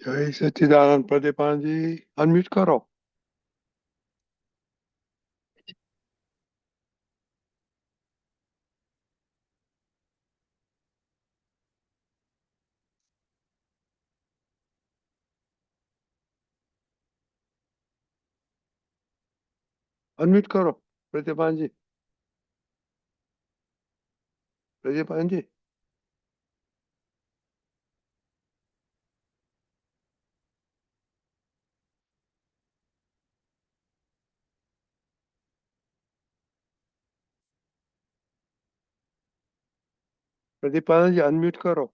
જય સચ્ચિદાનંદ પ્રદીપાનજી અનમ્यूट करो। अनम्यूट करो प्रदीपानजी। प्रदीपानजी प्रदीपानजी अनम्यूट करो।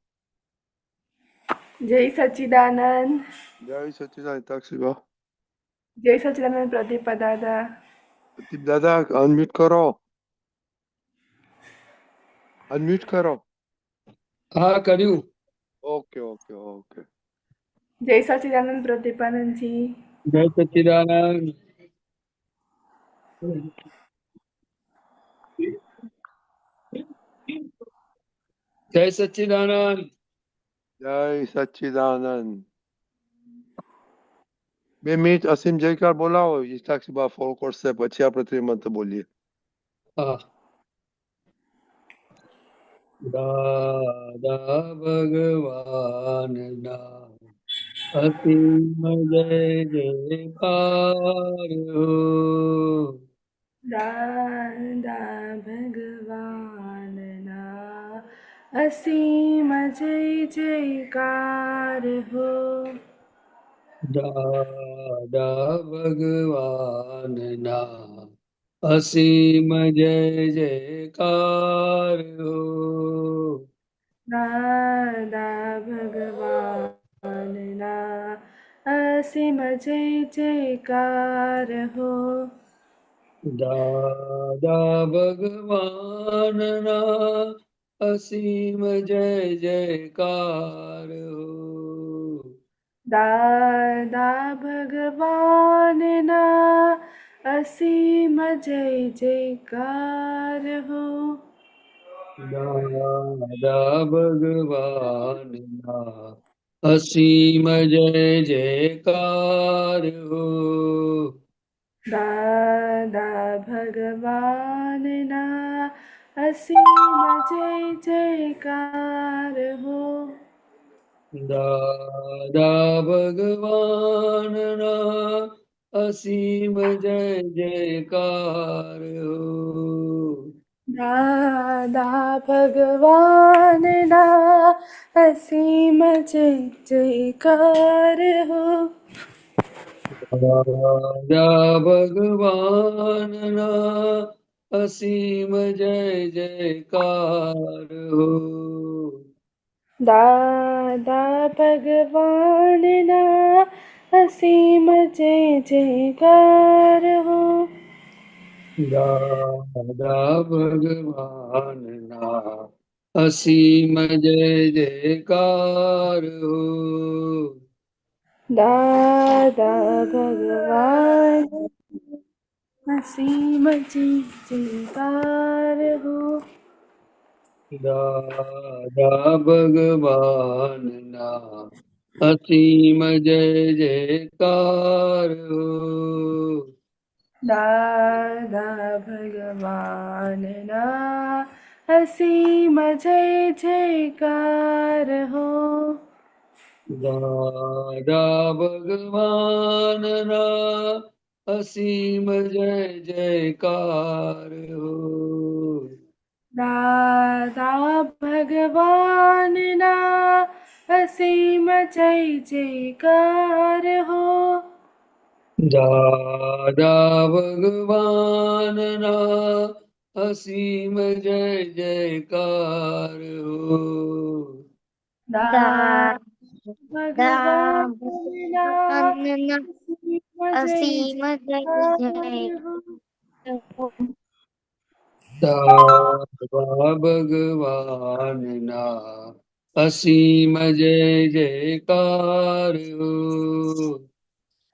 जय सच्चिदानंद। जय सच्चिदानंद तक्षशिवा। जय सच्चिदानंद प्रदीप दादा। प्रदीप दादा अनम्यूट करो। अनम्यूट करो। हाँ कर्યું। Okay okay okay. जय सच्चिदानंद प्रदीपानंद जी। जय सच्चिदानंद। जय सच्चिदानंद। जय सच्चिदानंद। 2 મિનિટ અસીમ જયકાર બોલાવો ઈષ્ટાક્ષીબા ફોન કરશે પછી આપણે ત્રિમંત્ર બોલીએ। हाँ दादा भगवान ना असीम जय जयकार हो। दादा भगवान ना असीम जय जयकार हो। दादा भगवान ना असीम जय जयकार हो। दादा भगवान ना असीम जय जयकार हो। दादा भगवान ना असीम जय जयकार हो। दादा भगवान ना असीम जय जयकार हो। दादा भगवान ना असीम जय जयकार हो। दादा भगवान ना असीम जय जयकार हो। दादा भगवान ना असीम जय जयकार हो। दादा भगवान ना असीम जय जयकार हो। दादा भगवान ना असीम जय जयकार हो। दादा भगवान ना असीम जय जयकार हो। दादा भगवान ना असीम जय जयकार हो। दादा भगवान असीम जय जयकार हो। दादा भगवान ना असीम जय जयकार हो। दादा भगवान ना असीम जय जयकार हो। दादा भगवान ना असीम जय जयकार हो। दादा भगवान ना असीम जय जयकार हो। दादा भगवान ना असीम जय जयकार हो। दादा भगवान ना असीम जय जय हो। दादा भगवान ना असीम जय जयकार हो।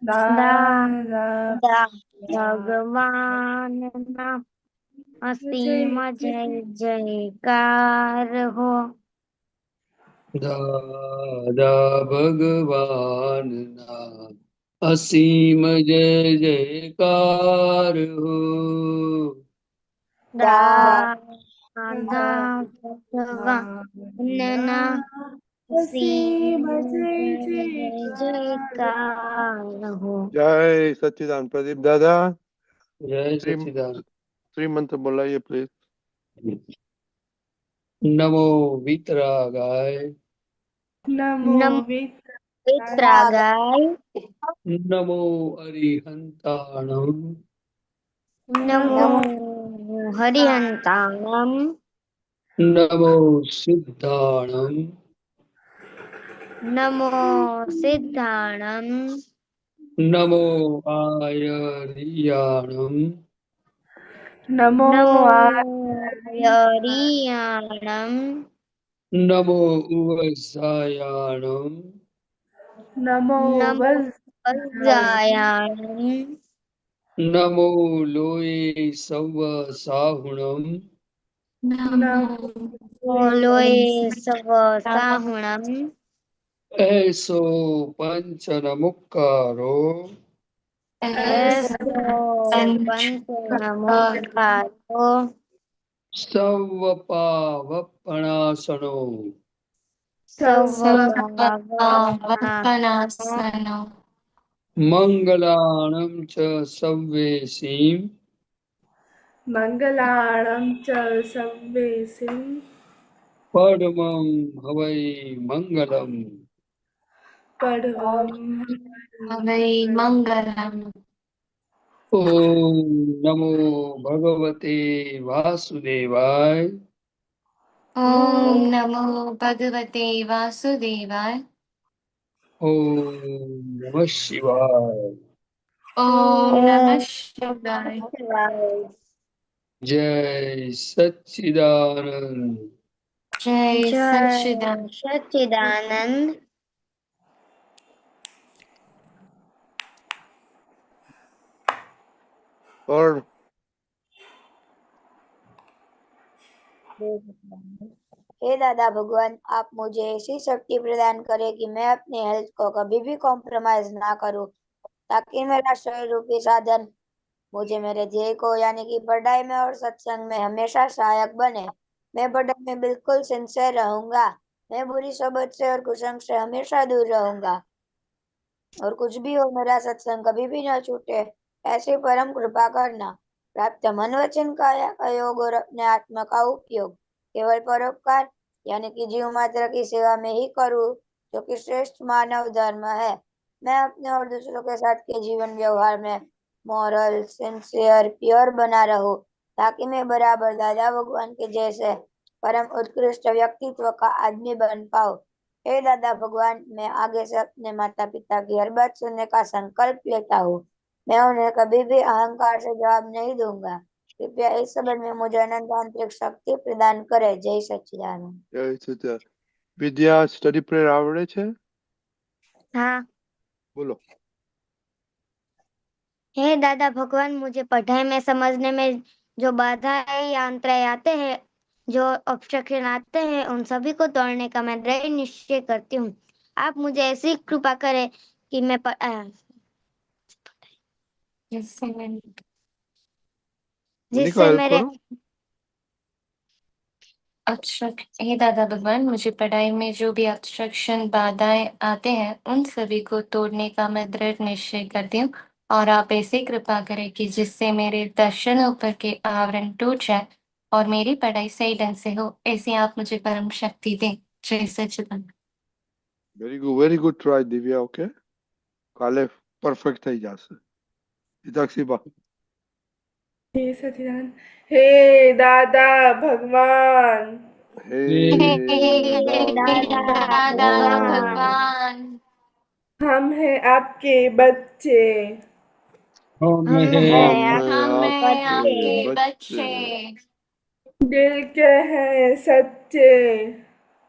दादा भगवान ना असीम जय जयकार हो। દાદા ભગવાનના અસીમ જય જયકાર હો. દાદા ભગવાનના અસીમ જય જય જયકાર. જયકાર હો. જય સચ્ચિદાનંદ. પ્રદીપ દાદા જય સચિદાનંદ. શ્રીમંત્ર બોલાइए प्लीज. નમો વિતરાગાય, નમો નમો વિતરાગાય, નમો અરિહંતાણમ, નમો હરિહંતાણમ, નમો સિદ્ધાણમ, નમો સિદ્ધાણમ, નમો આયરિયાણમ, નમો નમો હરિયાણમ, નમો ઉવસાયાણમ, નમો નમો વજ્જાયાણમ, નમો લોય સવ સાહુણમ, લોય સવ સાહુણમ, એસો પંચન મુક્કારો, એસો પંચનમુક્તારો, સવ પાવપણાસણો, સર્વપાવપણાસનો, મંગલાણમ ચ સવ્યેસીમ, મંગલાણં ચ સવ્યેસિં પડમં હવૈ મંગલમ, પડવં ઓમ નમો ભગવતે વાસુદેવાય. ઓમ નમો ભગવતે વાસુદેવાય. ઓમ નમઃ શિવાય. ઓમ ઓમ નમઃ શિવાય. શિવાય. જય સચ્ચિદાનંદ. જય જય સચ્ચિદાનંદ. સચ્ચિદાનંદ. और हे दादा भगवान, आप मुझे ऐसी शक्ति प्रदान करें कि मैं अपनी हेल्थ को कभी भी कॉम्प्रोमाइज ना करूं, ताकि मेरा शरीर रूपी साधन मुझे मेरे ध्येय को यानी कि पढ़ाई में और सत्संग में हमेशा सहायक बने। मैं पढ़ाई में बिल्कुल सिंसियर रहूंगा। मैं बुरी सोबत से और कुसंग से हमेशा दूर रहूंगा, और कुछ भी हो मेरा सत्संग कभी भी न छूटे, ऐसी परम कृपा करना। प्राप्त मन वचन काया का योग और अपने आत्मा का उपयोग केवल परोपकार यानी कि जीव मात्र की सेवा में ही करूं, जो कि श्रेष्ठ मानव धर्म है। मैं अपने और दूसरों के साथ के जीवन व्यवहार में मॉरल, सिंसियर, प्योर बना रहूं, ताकि मैं बराबर दादा भगवान के जैसे परम उत्कृष्ट व्यक्तित्व का आदमी बन पाऊं। हे दादा भगवान, मैं आगे से अपने माता पिता की हर बात सुनने का संकल्प लेता हूँ। मैं उन्हें कभी भी अहंकार से जवाब नहीं दूंगा। कृपया इस संबंध में मुझे अनंत आंतरिक शक्ति प्रदान करे। जय सच्चिदानंद। जय सच्चिदानंद. विद्या स्टडी प्रेयर आवड़े छे? हाँ। बोलो. हे दादा भगवान, मुझे पढ़ाई में समझने में जो बाधाएं या अंतराय आते हैं, जो ऑब्स्ट्रक्शन आते हैं, उन सभी को तोड़ने का मैं दृढ़ निश्चय करती हूँ। आप मुझे ऐसी कृपा करें कि मैं जिससे हेल्प मेरे करो. हे दादा भगवान, मुझे पढ़ाई में जो भी ऑब्स्ट्रक्शन बाधाएं आते हैं उन सभी को तोड़ने का मैं दृढ़ निश्चय करती हूँ, और आप ऐसे कृपा करें कि जिससे मेरे दर्शनों पर के आवरण टूट जाए और मेरी पढ़ाई सही ढंग से हो, ऐसी आप मुझे परम शक्ति दें। जय सच्चिदानंद. Very good try Divya. Okay, काले परफेक्ट થઈ જશે. હિતાક્ષીબા. हे सच्चिदानंद. हे दादा भगवान, हे दादा भगवान, हम हैं आपके बच्चे, हम हम हैं हैं हमें आपके आपके बच्चे, दिल के हैं सच्चे,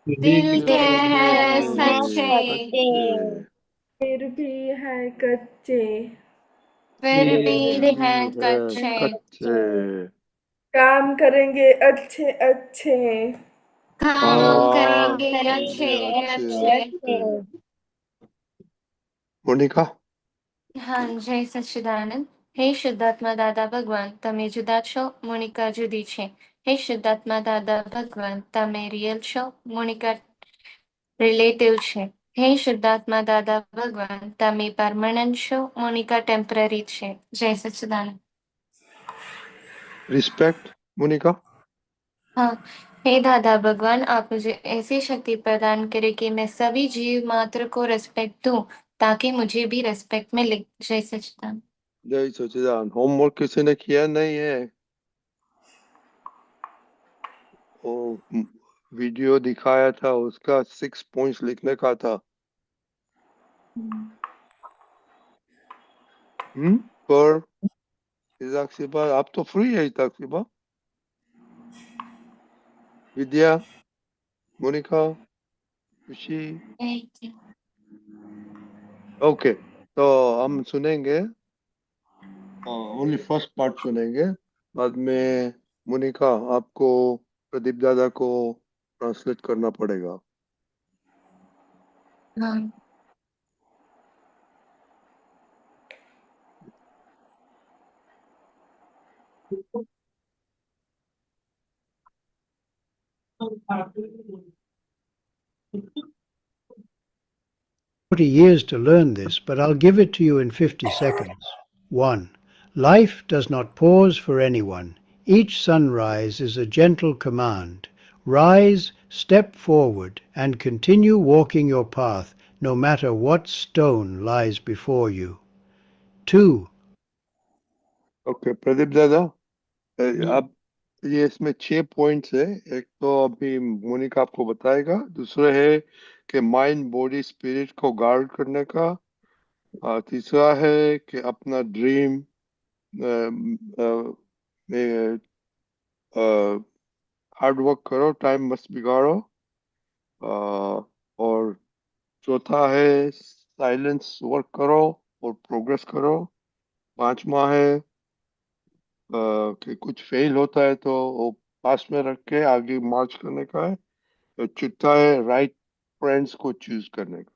दिल के दिल हैं के हैं सच्चे, सच्चे, फिर भी है कच्चे, फिर भी हैं फिर कच्चे, कच्चे. काम करेंगे अच्छे अच्छे, हम करेंगे अच्छे अच्छे अच्छे। मोनिका हाँ, जय सच्चिदानंद। हे શુદ્ધાત્મા દાદા ભગવાન, તમે જુદા છો, મોનિકા જુદી છે. હે શુદ્ધાત્મા દાદા ભગવાન, તમે રિયલ છો, મોનિકા રિલેટિવ છે. હે શુદ્ધાત્મા દાદા ભગવાન, તમે પરમનન્ટ છો, મોનિકા ટેમ્પરરી છે. જય સચ્चिदानंद। रिस्पेक्ट मोनिका हाँ, हे दादा भगवान, आप मुझे ऐसी शक्ति प्रदान करें कि मैं सभी जीव मात्र को रिस्पेक्ट दूं, ताकि मुझे भी रिस्पेक्ट मिले। जय सच्चिदानंद। जय सच्चिदानंद। होमवर्क किसी ने किया नहीं है? वो वीडियो दिखाया था, उसका 6 पॉइंट्स लिखने का था। पर इजाक आप तो फ्री है इजाक सिबा, विद्या, मोनिका, खुशी। Thank you। ओके, तो हम सुनेंगे, ओनली फर्स्ट पार्ट सुनेंगे। बाद में मोनिका आपको प्रदीप दादा को ट्रांसलेट करना पड़ेगा। हाँ। Years to learn this, but I'll give it to you in 50 seconds. 1. Life does not pause for anyone. Each sunrise is a gentle command. Rise, step forward, and continue walking your path, no matter what stone lies before you. 2. Okay Pradeep दादा, आप ये इसमें 6 points है। एक तो अभी मोनिका आपको बताएगा, दूसरा है कि माइंड बॉडी स्पिरिट को गार्ड करने का, तीसरा है कि अपना ड्रीम में हार्ड वर्क करो, टाइम मत बिगाड़ो, और चौथा है साइलेंस वर्क करो और प्रोग्रेस करो। पांचवा है कि कुछ फेल होता है तो वो पास में रख के आगे मार्च करने का है। तो चौथा है राइट फ्रेंड्स को चूज करने का।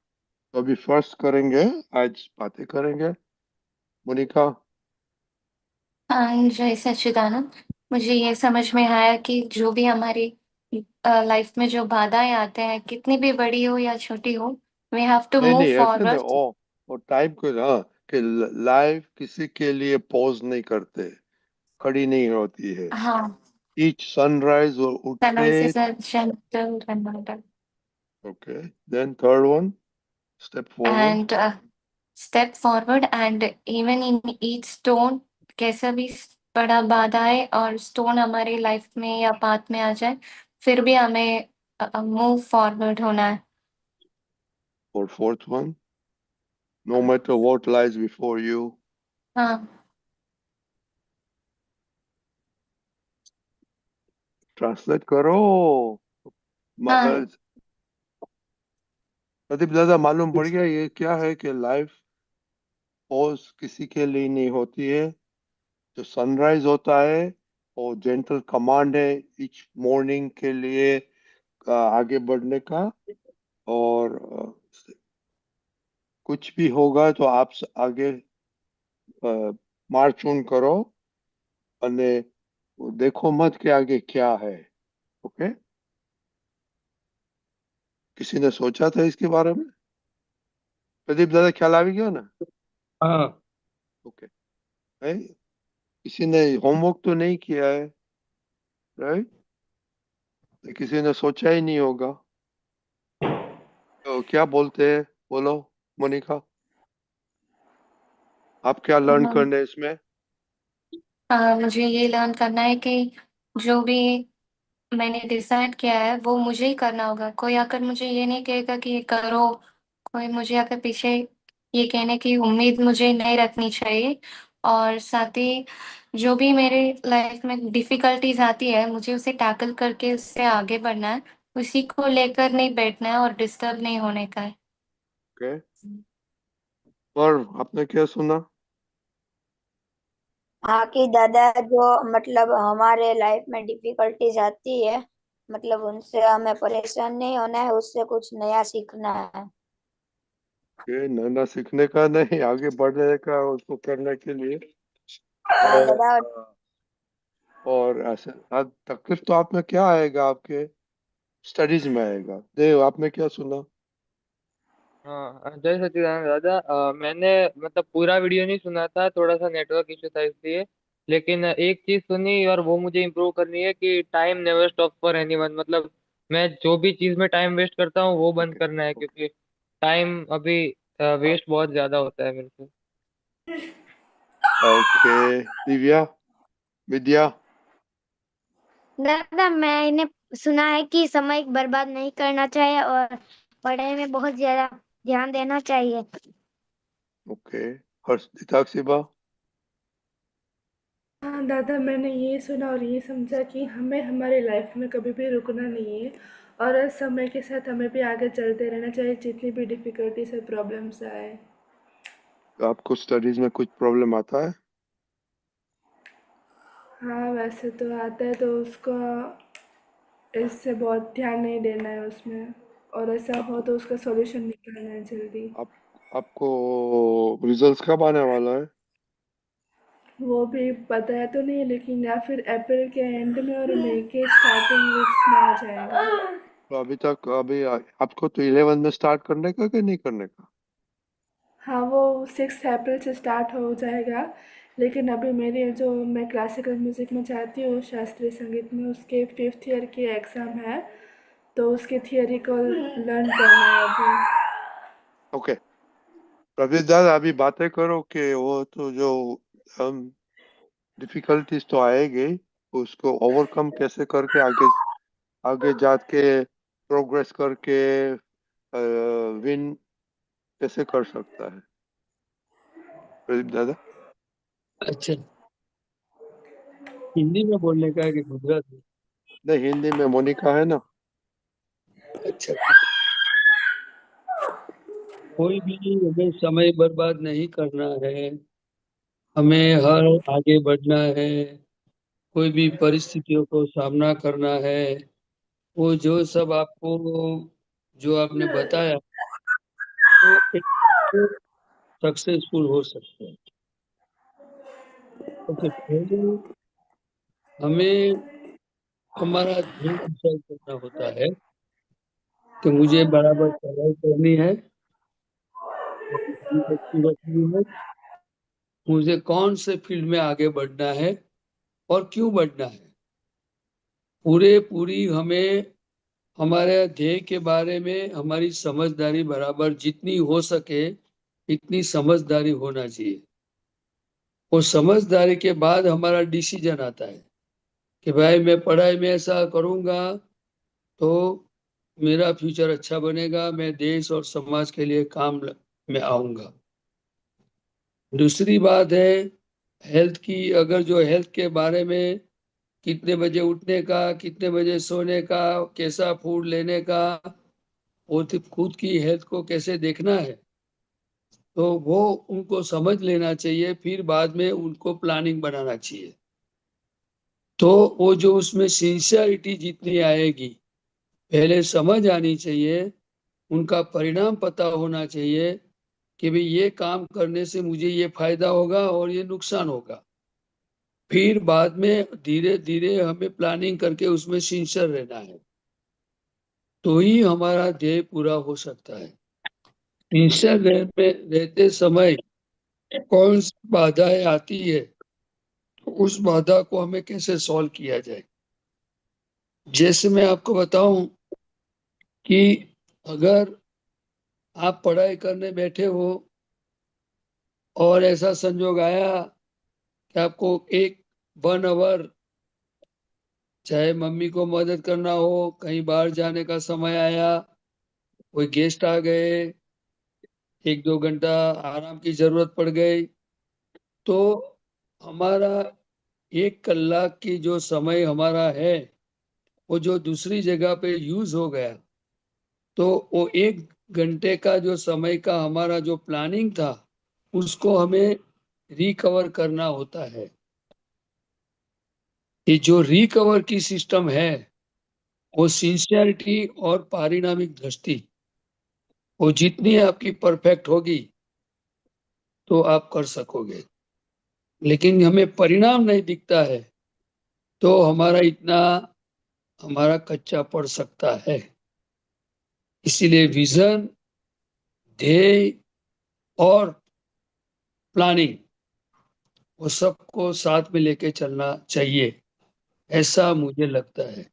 तो अभी फर्स्ट करेंगे, आज बातें करेंगे। मोनिका हाँ, जय सच्चिदानंद। मुझे ये समझ में आया कि जो भी हमारी लाइफ में जो बाधाएं आते हैं, कितनी भी बड़ी हो या छोटी हो, वी हैव टू नहीं मूव नहीं ऐसे नहीं, फॉरवर्ड। और टाइम को हाँ, कि लाइफ किसी के लिए पॉज नहीं करते, खड़ी नहीं होती है। हाँ, ईच सनराइज और उठते। sunrise is a gentle reminder okay, then third one, step forward. and step forward, and even in each stone, कैसा भी बड़ा बाधा है और स्टोन हमारी लाइफ में या पाथ में आ जाए, फिर भी हमें मूव फॉरवर्ड होना है। और fourth one, no matter what lies before you. हाँ, ट्रांसलेट करो। हाँ, प्रदीप दादा, मालूम पड़ गया ये क्या है कि लाइफ पॉज किसी के लिए नहीं होती है। जो सनराइज होता है वो जेंटल कमांड है ईच मॉर्निंग के लिए आगे बढ़ने का। और कुछ भी होगा तो आप आगे मार्च ऑन करो, અને देखो मत कि आगे क्या है। ओके, किसी ने सोचा था इसके बारे में? प्रदीप दादा ख्याल आ गया ना? हाँ। ओके, किसी ने होमवर्क तो नहीं किया है, राइट? किसी ने सोचा ही नहीं होगा। तो क्या बोलते हैं, बोलो मोनिका, आप क्या लर्न हाँ। करने इसमें? मुझे ये लर्न करना है कि जो भी मैंने डिसाइड किया है वो मुझे ही करना होगा। कोई आकर मुझे ये नहीं कहेगा कि ये करो, कोई मुझे आकर पीछे ये कहने की उम्मीद मुझे नहीं रखनी चाहिए। और साथ ही जो भी मेरे लाइफ में डिफिकल्टीज आती है, मुझे उसे टैकल करके उससे आगे बढ़ना है। उसी को लेकर नहीं बैठना है और डिस्टर्ब नहीं होने का है। ओके, और आपने क्या सुना? हाँ कि दादा, जो मतलब हमारे लाइफ में डिफिकल्टीज आती है मतलब उनसे हमें परेशान नहीं होना है, उससे कुछ नया सीखना है। ये नया सीखने का नहीं, आगे बढ़ने का, उसको करने के लिए। हाँ और दादा। और ऐसे तकलीफ तो आप में क्या आएगा, आपके स्टडीज में आएगा। देव, आपने क्या सुना? हाँ, जय सच्चिदानंद दादा। मैंने मतलब पूरा वीडियो नहीं सुना था, थोड़ा सा नेटवर्क इशू था इसलिए। लेकिन एक चीज सुनी और वो मुझे इम्प्रूव करनी है कि time never stop for anyone. मतलब मैं जो भी चीज में टाइम वेस्ट करता हूँ वो बंद ओके करना है, ओके क्योंकि टाइम अभी वेस्ट बहुत ज्यादा होता है मेरे से। ओके। दिव्या, विद्या। दादा मैंने सुना है कि समय बर्बाद नहीं करना चाहिए और पढ़ाई में बहुत ज्यादा ध्यान देना चाहिए। ओके। हर्षिता, शिवा। हाँ दादा, मैंने ये सुना और ये समझा कि हमें हमारी लाइफ में कभी भी रुकना नहीं है और समय के साथ हमें भी आगे चलते रहना चाहिए, जितनी भी डिफ़िकल्टीज और प्रॉब्लम्स आए। आपको स्टडीज में कुछ प्रॉब्लम आता है? हाँ, वैसे तो आता है, तो उसको इससे बहुत ध्यान नहीं देना है उसमें, और ऐसा हो आपको तो उसका सॉल्यूशन निकालना है जल्दी। आप आपको रिजल्ट्स कब आने वाला है? वो भी पता है तो नहीं, लेकिन या फिर अप्रैल के एंड में और मई के स्टार्टिंग वीक्स में आ जाएगा। तो आपको तो 11 में स्टार्ट करने का कि नहीं करने का? हाँ, वो 6 अप्रैल से स्टार्ट हो जाएगा, लेकिन अभी मेरी जो मैं क्लासिकल म्यूज़िक में चाहती हूँ, शास्त्रीय संगीत में, उसके 5th ईयर की एग्ज़ाम है, तो उसके थियोरी को लर्न करना है अभी। ओके। प्रवीण दादा, अभी बातें करो कि वो तो जो हम डिफिकल्टीज तो आएगी, उसको ओवरकम कैसे करके आगे आगे जाके प्रोग्रेस करके विन कैसे कर सकता है प्रदीप दादा? अच्छा, हिंदी में बोलने का है कि गुजराती? नहीं, हिंदी में मोनिका है ना। अच्छा, कोई भी हमें समय बर्बाद नहीं करना है, हमें हर आगे बढ़ना है, कोई भी परिस्थितियों को सामना करना है। वो जो सब आपको जो आपने बताया वो एक सक्सेसफुल हो सकते हैं। सबसे पहले हमें हमारा ध्येय डिसाइड करना होता है कि मुझे बराबर पढ़ाई करनी है, अपनी अच्छी रखनी है, मुझे कौन से फील्ड में आगे बढ़ना है और क्यों बढ़ना है। पूरी हमें हमारे ध्येय के बारे में हमारी समझदारी बराबर जितनी हो सके इतनी समझदारी होना चाहिए। और समझदारी के बाद हमारा डिसीजन आता है कि भाई मैं पढ़ाई में ऐसा करूंगा तो मेरा फ्यूचर अच्छा बनेगा, मैं देश और समाज के लिए काम में आऊंगा। दूसरी बात है हेल्थ की। अगर जो हेल्थ के बारे में कितने बजे उठने का, कितने बजे सोने का, कैसा फूड लेने का, वो तो खुद की हेल्थ को कैसे देखना है, तो वो उनको समझ लेना चाहिए, फिर बाद में उनको प्लानिंग बनाना चाहिए। तो वो जो उसमें सिंसियरिटी जितनी आएगी, पहले समझ आनी चाहिए, उनका परिणाम पता होना चाहिए कि भाई ये काम करने से मुझे ये फायदा होगा और ये नुकसान होगा। फिर बाद में धीरे धीरे हमें प्लानिंग करके उसमें सिंसियर रहना है, तो ही हमारा ध्येय पूरा हो सकता है। सिंसियर रहते समय कौन सी बाधाएं आती है, तो उस बाधा को हमें कैसे सॉल्व किया जाए। जैसे मैं आपको बताऊं कि अगर आप पढ़ाई करने बैठे हो और ऐसा संजोग आया कि आपको एक 1 आवर चाहे मम्मी को मदद करना हो, कहीं बाहर जाने का समय आया, कोई गेस्ट आ गए, 1-2 घंटा आराम की जरूरत पड़ गई, तो हमारा 1 कलाक की जो समय हमारा है वो जो दूसरी जगह पे यूज हो गया, तो वो 1 घंटे का जो समय का हमारा जो प्लानिंग था उसको हमें रिकवर करना होता है। ये जो रिकवर की सिस्टम है वो सिंसियरिटी और पारिणामिक दृष्टि वो जितनी आपकी परफेक्ट होगी तो आप कर सकोगे, लेकिन हमें परिणाम नहीं दिखता है तो हमारा कच्चा पड़ सकता है। इसीलिए विजन, ध्येय और प्लानिंग वो सबको साथ में लेके चलना चाहिए, ऐसा मुझे लगता है।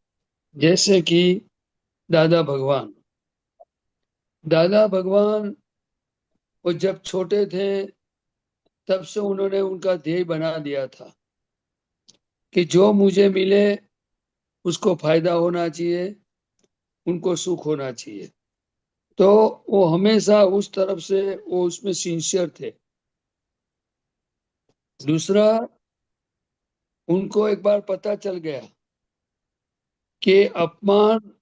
जैसे कि दादा भगवान वो जब छोटे थे तब से उन्होंने उनका ध्येय बना दिया था कि जो मुझे मिले उसको फायदा होना चाहिए, उनको सुख होना चाहिए। तो वो हमेशा उस तरफ से वो उसमें सिंसियर थे। दूसरा, उनको एक बार पता चल गया कि अपमान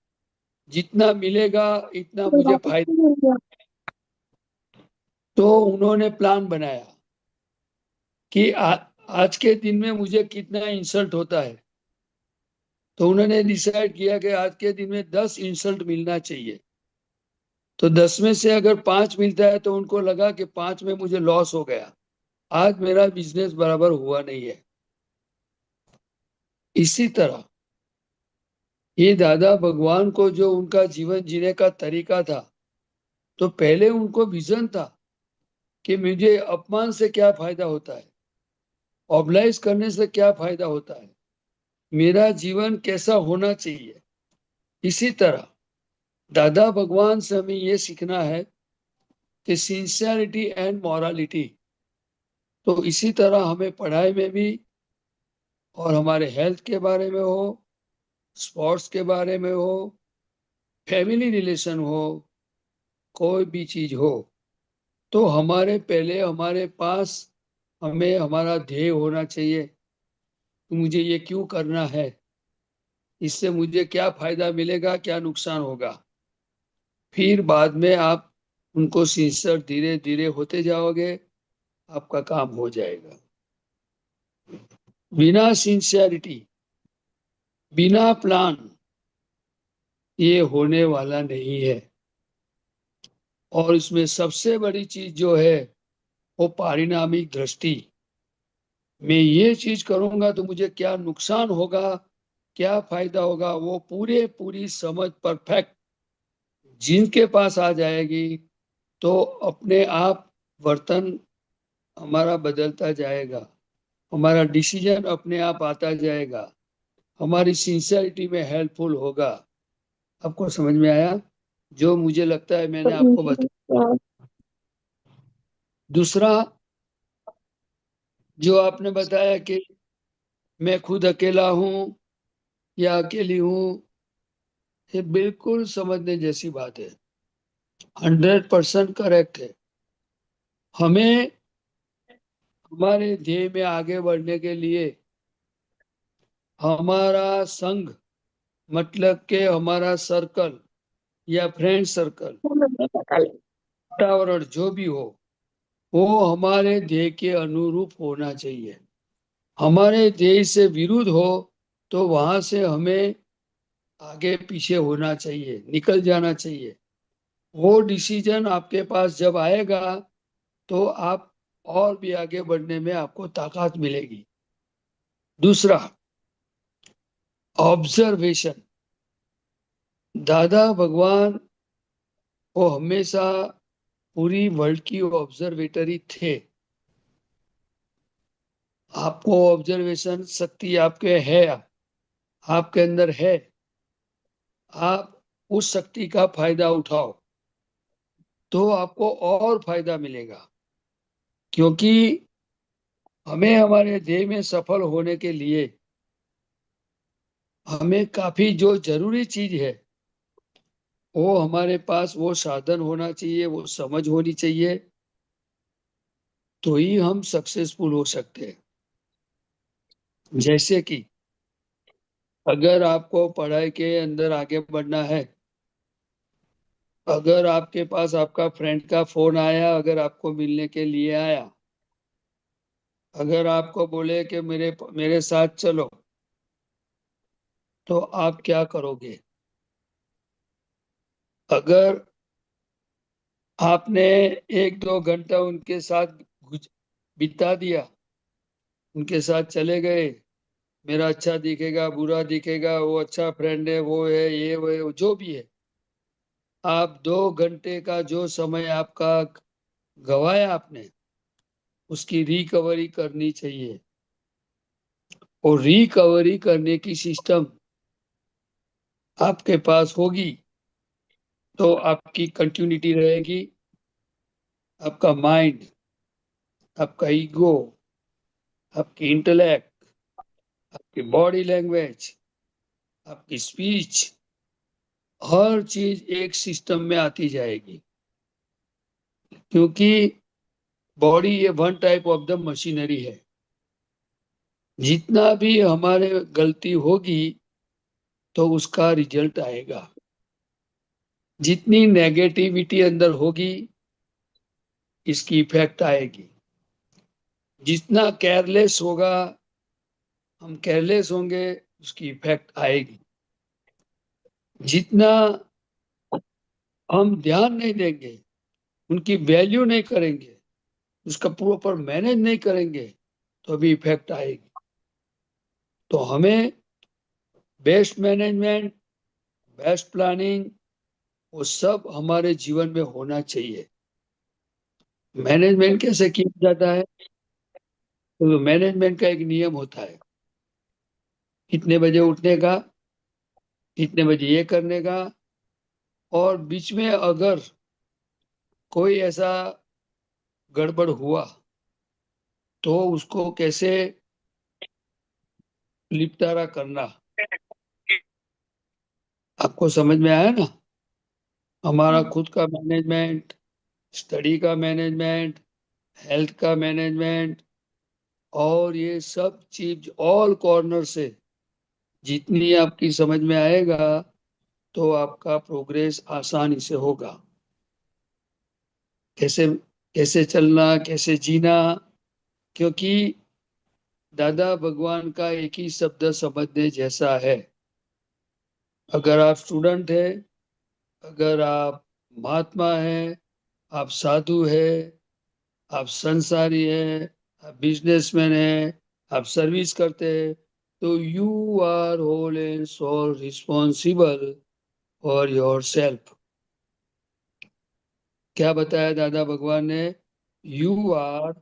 जितना मिलेगा इतना मुझे फायदा, तो उन्होंने प्लान बनाया कि आज के दिन में मुझे कितना इंसल्ट होता है, तो उन्होंने डिसाइड किया कि आज के दिन में 10 इंसल्ट मिलना चाहिए। तो 10 में से अगर 5 मिलता है तो उनको लगा कि 5 में मुझे लॉस हो गया, आज मेरा बिजनेस बराबर हुआ नहीं है। इसी तरह ये दादा भगवान को जो उनका जीवन जीने का तरीका था, तो पहले उनको विजन था कि मुझे अपमान से क्या फायदा होता है, ऑब्लाइज करने से क्या फायदा होता है, मेरा जीवन कैसा होना चाहिए। इसी तरह दादा भगवान से हमें ये सीखना है कि सिंसियरिटी एंड मॉरलिटी, तो इसी तरह हमें पढ़ाई में भी और हमारे हेल्थ के बारे में हो, स्पोर्ट्स के बारे में हो, फैमिली रिलेशन हो, कोई भी चीज हो, तो हमारे पास हमें हमारा ध्येय होना चाहिए कि मुझे ये क्यों करना है, इससे मुझे क्या फायदा मिलेगा, क्या नुकसान होगा। फिर बाद में आप उनको सिंसियर धीरे धीरे होते जाओगे, आपका काम हो जाएगा। बिना सिंसियरिटी, बिना प्लान ये होने वाला नहीं है। और इसमें सबसे बड़ी चीज जो है वो पारिणामिक दृष्टि। मैं ये चीज करूंगा तो मुझे क्या नुकसान होगा, क्या फायदा होगा, वो पूरी समझ परफेक्ट जिनके पास आ जाएगी तो अपने आप वर्तन हमारा बदलता जाएगा, हमारा डिसीजन अपने आप आता जाएगा, हमारी सिंसियरिटी में हेल्पफुल होगा। आपको समझ में आया जो मुझे लगता है मैंने आपको बताया। दूसरा, जो आपने बताया कि मैं खुद अकेला हूं या अकेली हूं, ये बिल्कुल समझने जैसी बात है, 100% करेक्ट है। हमें हमारे ध्येय में आगे बढ़ने के लिए हमारा संघ, मतलब के हमारा सर्कल या फ्रेंड सर्कल, वातावरण जो भी हो, वो हमारे ध्येय के अनुरूप होना चाहिए। हमारे ध्येय से विरुद्ध हो तो वहां से हमें आगे पीछे होना चाहिए, निकल जाना चाहिए। वो डिसीजन आपके पास जब आएगा तो आप और भी आगे बढ़ने में आपको ताकत मिलेगी। दूसरा, ऑब्जर्वेशन। दादा भगवान वो हमेशा पूरी वर्ल्ड की ऑब्जर्वेटरी थे। आपको ऑब्जर्वेशन शक्ति आपके अंदर है, आप उस शक्ति का फायदा उठाओ तो आपको और फायदा मिलेगा। क्योंकि हमें हमारे ध्येय में सफल होने के लिए हमें काफी जो जरूरी चीज है वो हमारे पास वो साधन होना चाहिए, वो समझ होनी चाहिए, तो ही हम सक्सेसफुल हो सकते हैं। जैसे कि अगर आपको पढ़ाई के अंदर आगे बढ़ना है, अगर आपके पास आपका फ्रेंड का फोन आया, अगर आपको मिलने के लिए आया, अगर आपको बोले कि मेरे मेरे साथ चलो, तो आप क्या करोगे? अगर आपने 1-2 घंटा उनके साथ बिता दिया, उनके साथ चले गए, मेरा अच्छा दिखेगा, बुरा दिखेगा, वो अच्छा फ्रेंड है, वो है, ये वो है, जो भी है, आप 2 घंटे का जो समय आपका गवाया आपने, उसकी रिकवरी करनी चाहिए। और रिकवरी करने की सिस्टम आपके पास होगी तो आपकी कंटिन्यूटी रहेगी। आपका माइंड, आपका ईगो, आपकी इंटेलेक्ट, आपकी बॉडी लैंग्वेज, आपकी स्पीच, हर चीज एक सिस्टम में आती जाएगी। क्योंकि बॉडी ये one type of the machinery है। जितना भी हमारे गलती होगी तो उसका रिजल्ट आएगा। जितनी नेगेटिविटी अंदर होगी इसकी इफेक्ट आएगी। जितना केयरलेस होगा, हम केयरलेस होंगे, उसकी इफेक्ट आएगी। जितना हम ध्यान नहीं देंगे, उनकी वैल्यू नहीं करेंगे, उसका प्रॉपर मैनेज नहीं करेंगे, तो अभी इफेक्ट आएगी। तो हमें बेस्ट मैनेजमेंट, बेस्ट प्लानिंग, वो सब हमारे जीवन में होना चाहिए। मैनेजमेंट कैसे किया जाता है? तो मैनेजमेंट का एक नियम होता है, कितने बजे उठने का, कितने बजे ये करने का, और बीच में अगर कोई ऐसा गड़बड़ हुआ तो उसको कैसे निपटारा करना। आपको समझ में आया ना? हमारा खुद का मैनेजमेंट, स्टडी का मैनेजमेंट, हेल्थ का मैनेजमेंट, और ये सब चीज ऑल कॉर्नर से जितनी आपकी समझ में आएगा तो आपका प्रोग्रेस आसानी से होगा। कैसे कैसे चलना, कैसे जीना, क्योंकि दादा भगवान का एक ही शब्द समझने जैसा है। अगर आप स्टूडेंट हैं, अगर आप महात्मा हैं, आप साधु हैं, आप संसारी हैं, आप बिजनेसमैन हैं, आप सर्विस करते हैं, तो you are whole and sole responsible for yourself. क्या बताया दादा भगवान ने? You are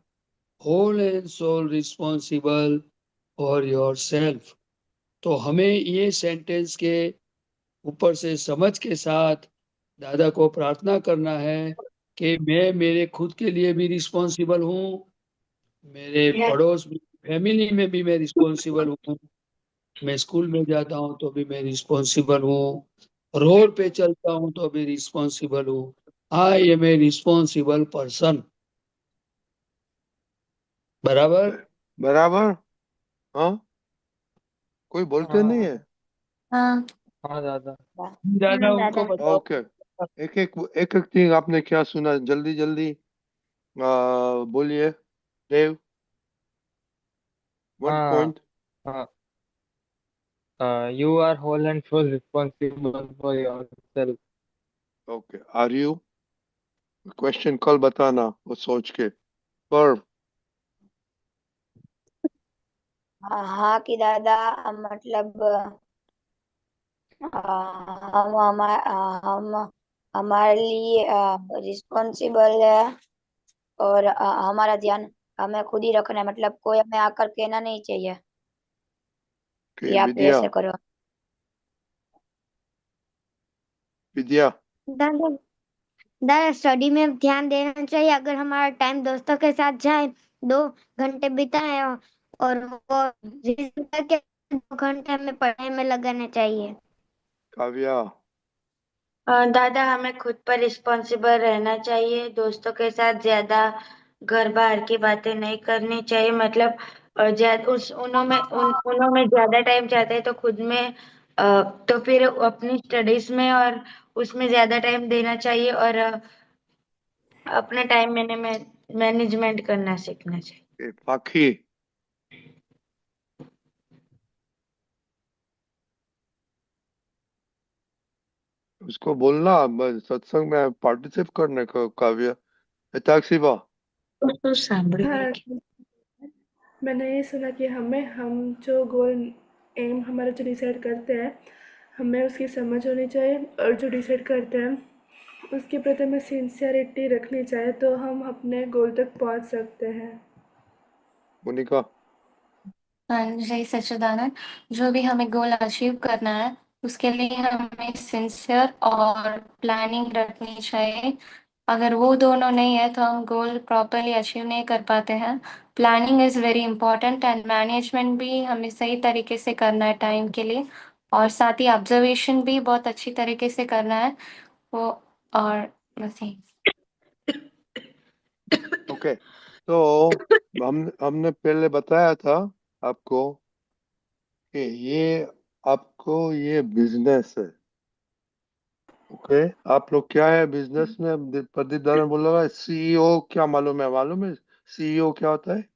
whole and sole responsible for yourself. तो हमें ये सेंटेंस के ऊपर से समझ के साथ दादा को प्रार्थना करना है कि मैं मेरे खुद के लिए भी रिस्पॉन्सिबल हूँ, मेरे पड़ोस में, फैमिली में भी मैं रिस्पॉन्सिबल हूँ, मैं स्कूल में जाता हूँ तो भी मैं रिस्पॉन्सिबल हूँ, रोड पे चलता हूँ तो भी रिस्पॉन्सिबल हूँ। I am a responsible person. बराबर? बराबर। हाँ, कोई बोलते नहीं है? हाँ हाँ। हाँ दादा। दादा उनको दादा बताओ। ओके, एक एक एक एक चीज आपने क्या सुना, जल्दी जल्दी बोलिए देव, वन हाँ पॉइंट। हाँ। You are whole and full responsible for yourself. Okay, are you? Question कल बताना वो सोच के, पर हाँ कि दादा, मतलब हम हमारे लिए रिस्पॉन्सिबल है, और हमारा ध्यान हमें खुद ही रखना है, मतलब कोई हमें आकर कहना नहीं चाहिए कि आप विद्या, ऐसे करो। विद्या, दादा दादा स्टडी में ध्यान देना चाहिए। अगर हमारा टाइम दोस्तों के साथ जाए, 2 घंटे बिताए, और वो रिवीजन करके 2 घंटे हमें पढ़ाई में लगाने चाहिए। काव्या, दादा हमें खुद पर रिस्पॉन्सिबल रहना चाहिए। दोस्तों के साथ ज्यादा घर बाहर की बातें नहीं करनी चाहिए। मतलब ज्यादा उस उन्हों में ज्यादा टाइम चाहते हैं तो खुद में तो फिर अपनी स्टडीज में और उसमें ज्यादा टाइम देना चाहिए, और अपना टाइम मैनेजमेंट करना सीखना चाहिए। पाखी, उसको बोलना सत्संग में पार्टिसिपेट करने को काव्य हिताक्षी हाँ, मैंने ये सुना कि हम जो गोल एम हमारा जो डिसाइड करते हैं हमें उसकी समझ होनी चाहिए और जो डिसाइड करते हैं उसके प्रति हमें सिंसियरिटी रखनी चाहिए तो हम अपने गोल तक पहुंच सकते हैं। मोनिका। हाँ जय सच्चिदानंद। जो भी हमें गोल अचीव करना है उसके लिए हमें सिंसियर और प्लानिंग रखनी चाहिए। अगर वो दोनों नहीं है तो हम गोल प्रॉपरली अचीव नहीं कर पाते हैं। Planning is very important and management भी हमें सही तरीके से करना है टाइम के लिए, और साथ ही ऑब्जर्वेशन भी बहुत अच्छी तरीके से करना है वो। और बस यही। ओके, तो हमने पहले बताया था आपको कि ये आपको ये बिजनेस है। ओके, आप लोग क्या है बिजनेस में? प्रदीप दादा बोला सीईओ, क्या मालूम है सीईओ क्या होता है?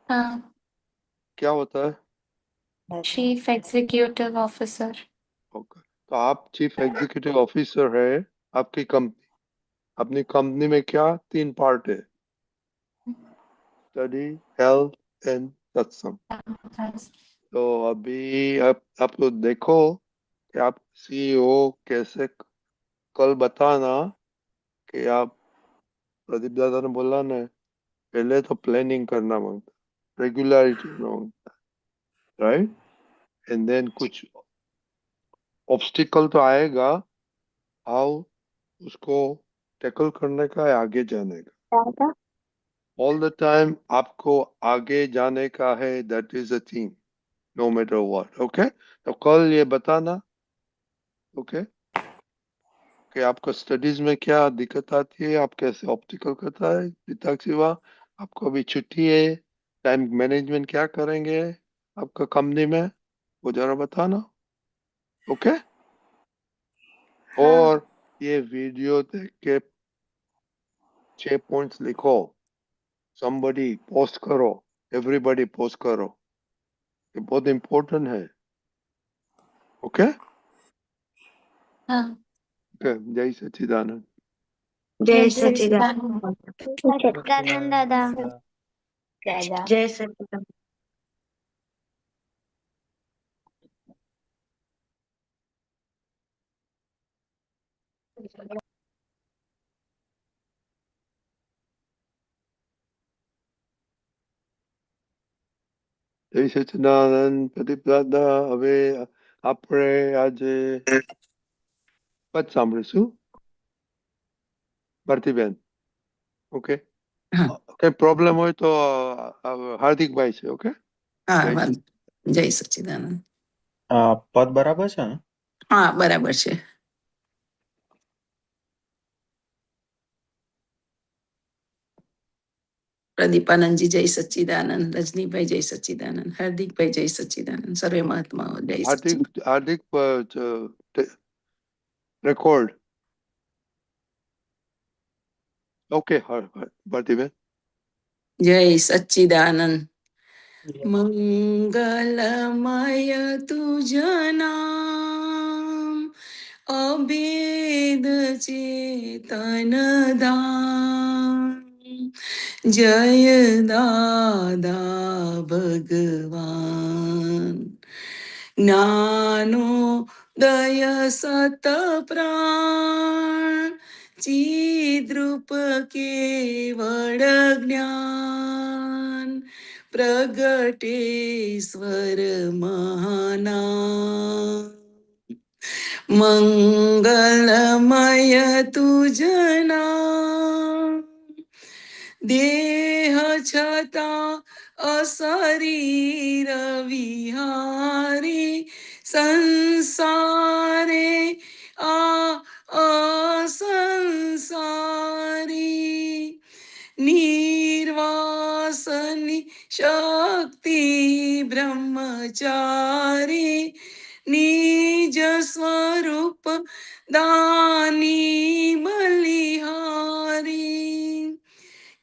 हाँ, क्या होता है? Chief executive officer. ओके, तो आप चीफ एग्जीक्यूटिव ऑफिसर है आपकी कंपनी। अपनी कंपनी में क्या 3 पार्ट है? स्टडी, हेल्थ एंड सत्संग। तो अभी आप लोग देखो कि आप सीईओ कैसे, कल बताना कि आप प्रदीप दादा ने बोला ना, पहले तो प्लानिंग करना मांगता, रेगुलरिटी मांगता, राइट? एंड देन कुछ ऑब्स्टिकल तो आएगा, हाउ उसको टैकल करने का है, आगे जाने का। ऑल द टाइम आपको आगे जाने का है, that is the thing, no matter what. Okay, तो कल ये बताना। ओके, कि आपको स्टडीज में क्या दिक्कत आती है, आप कैसे ऑप्टिकल करता है पिता सिवा, आपको अभी छुट्टी है, टाइम मैनेजमेंट क्या करेंगे आपका कंपनी में, वो जरा बताना। ओके, हाँ। और ये वीडियो देख के 6 पॉइंट्स लिखो, somebody पोस्ट करो, एवरीबॉडी पोस्ट करो, ये बहुत इंपॉर्टेंट है। ओके, हाँ। जय सच्चिदानंद। जय जय सच्चिदानंद। सच्चिदानंद। सच्चिदानंद दादा। जय सच्चिदानंद। જય સચ્ચિદાનંદ. પ્રદીપ દાદા, હવે આપણે આજે પદ સાંભળીશું ભારતીબેન. ઓકે, હા કઈ પ્રોબ્લેમ હોય તો હાર્દિકભાઈ છે. ઓકે, હા જય વાંધો. જય સચ્ચિદાનંદ. પદ બરાબર છે ને? હા બરાબર છે. પ્રદીપાનંદજી જય સચ્ચિદાનંદ, રજનીભાઈ જય સચ્ચિદાનંદ, હાર્દિકભાઈ જય સચ્ચિદાનંદ, સર્વે મહાત્માઓ જય સચ્ચિદાનંદ. હાર્દિક રેકોર્ડ. ઓકે, ભારતીબેન. જય સચ્ચિદાનંદ. મંગલમય તુજ નામ, અભેદ ચેતન ધામ. જય દાદા ભગવાન, જ્ઞાનોદય સત પ્રાણ, ચિદ્રૂપ કેવળ જ્ઞાન, પ્રગટેશ્વર મહાનામ. મંગલમય તુજ નામ, દેહ છતાં અશરીર વિહારી, સંસારે આ અસંસારી, નિર્વાસની શક્તિ બ્રહ્મચારી, નિજ સ્વરૂપ દાની બલિહારી,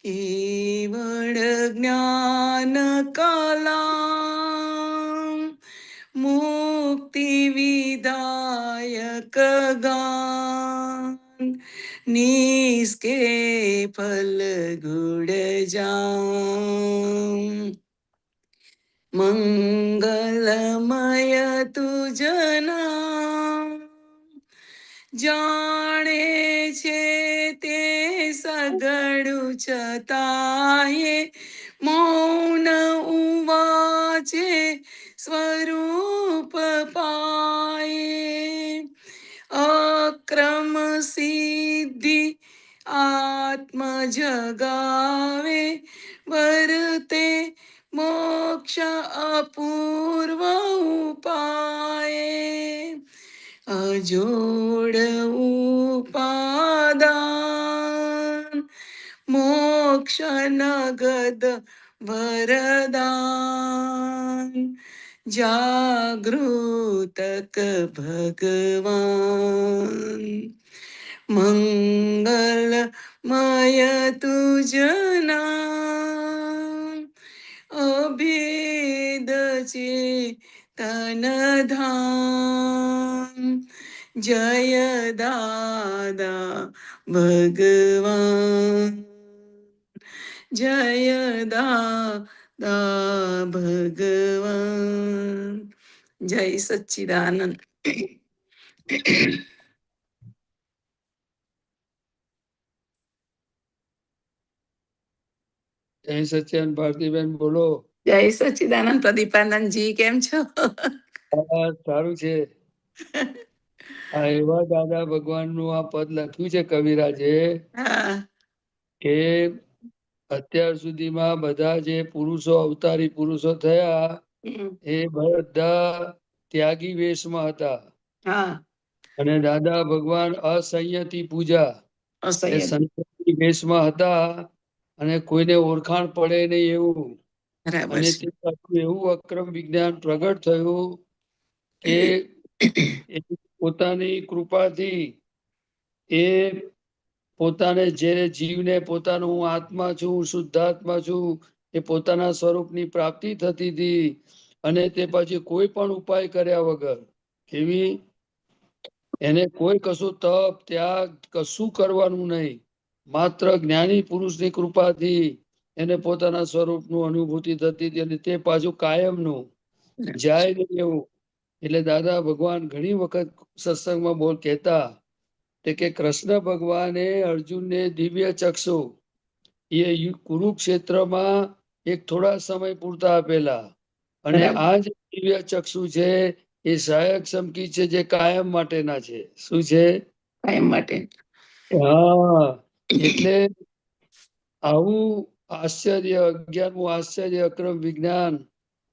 કેવળ જ્ઞાન કલા, મુક્તિ વિદાયક गान निष्के फल गुण जाम मंगलमय तुझ नाम જાણે છે તે સગળું છતાંય મૌન ઉવાચે સ્વરૂપ પાયે અક્રમ સિદ્ધિ આત્મ જગાવે વર્તે મોક્ષ અપૂર્વ ઉપાયે અજોડ ઉપાદાન મોક્ષ નગદ વરદાન જાગૃતક ભગવાન મંગલમય તુજ નામ અભેદ ચેતન ધામ જય દાદા ભગવાન જય દાદા ભગવાન જય સચ્ચિદાનંદ જય સચ્ચિદાનંદ ભારતીબેન બોલો. જય સચ્ચિદાનંદ પ્રદીપાનંદજી કેમ છો? સારું છે. આ એવા દાદા ભગવાન નું આ પદ લખ્યું છે કવિરાજે હા કે અત્યાર સુધીમાં બધા જે પુરુષો અવતારી પુરુષો થયા હમ, એ બધા ત્યાગી વેશમાં હતા હા અને દાદા ભગવાન અસંયતી પૂજા એ અસહ્ય સંયતી વેશમાં હતા અને કોઈને ઓળખાણ પડે નહીં એવું. બરાબર અને છે. તે પાછું એવું અક્રમ વિજ્ઞાન પ્રગટ થયું કે એ પોતાની કૃપાથી એ પોતાને જે જીવને પોતાનું હું આત્મા છું શુદ્ધાત્મા છું એ પોતાના સ્વરૂપની પ્રાપ્તિ થતી હતી અને તે પછી કોઈ પણ ઉપાય કર્યા વગર એવી એને કોઈ કશું તપ ત્યાગ કશું કરવાનું નહીં, માત્ર જ્ઞાની પુરુષની કૃપાથી એને પોતાના સ્વરૂપનું અનુભૂતિ થતી હતી અને તે પાછું કાયમનું જાય નહીં એવું. એટલે દાદા ભગવાન ઘણી વખત સત્સંગમાં બોલ કહેતા કે કૃષ્ણ ભગવાને અર્જુનને દિવ્ય ચક્ષુ એ કુરુક્ષેત્રમાં એક થોડા સમય પૂરતા આપેલા અને બરાબર. આ જે દિવ્ય ચક્ષુ છે એ સહાયક સમકી છે જે કાયમ માટેના છે. શું છે? કાયમ માટે. હા એટલે આવું આશ્ચર્ય 11મું આશ્ચર્ય અક્રમ વિજ્ઞાન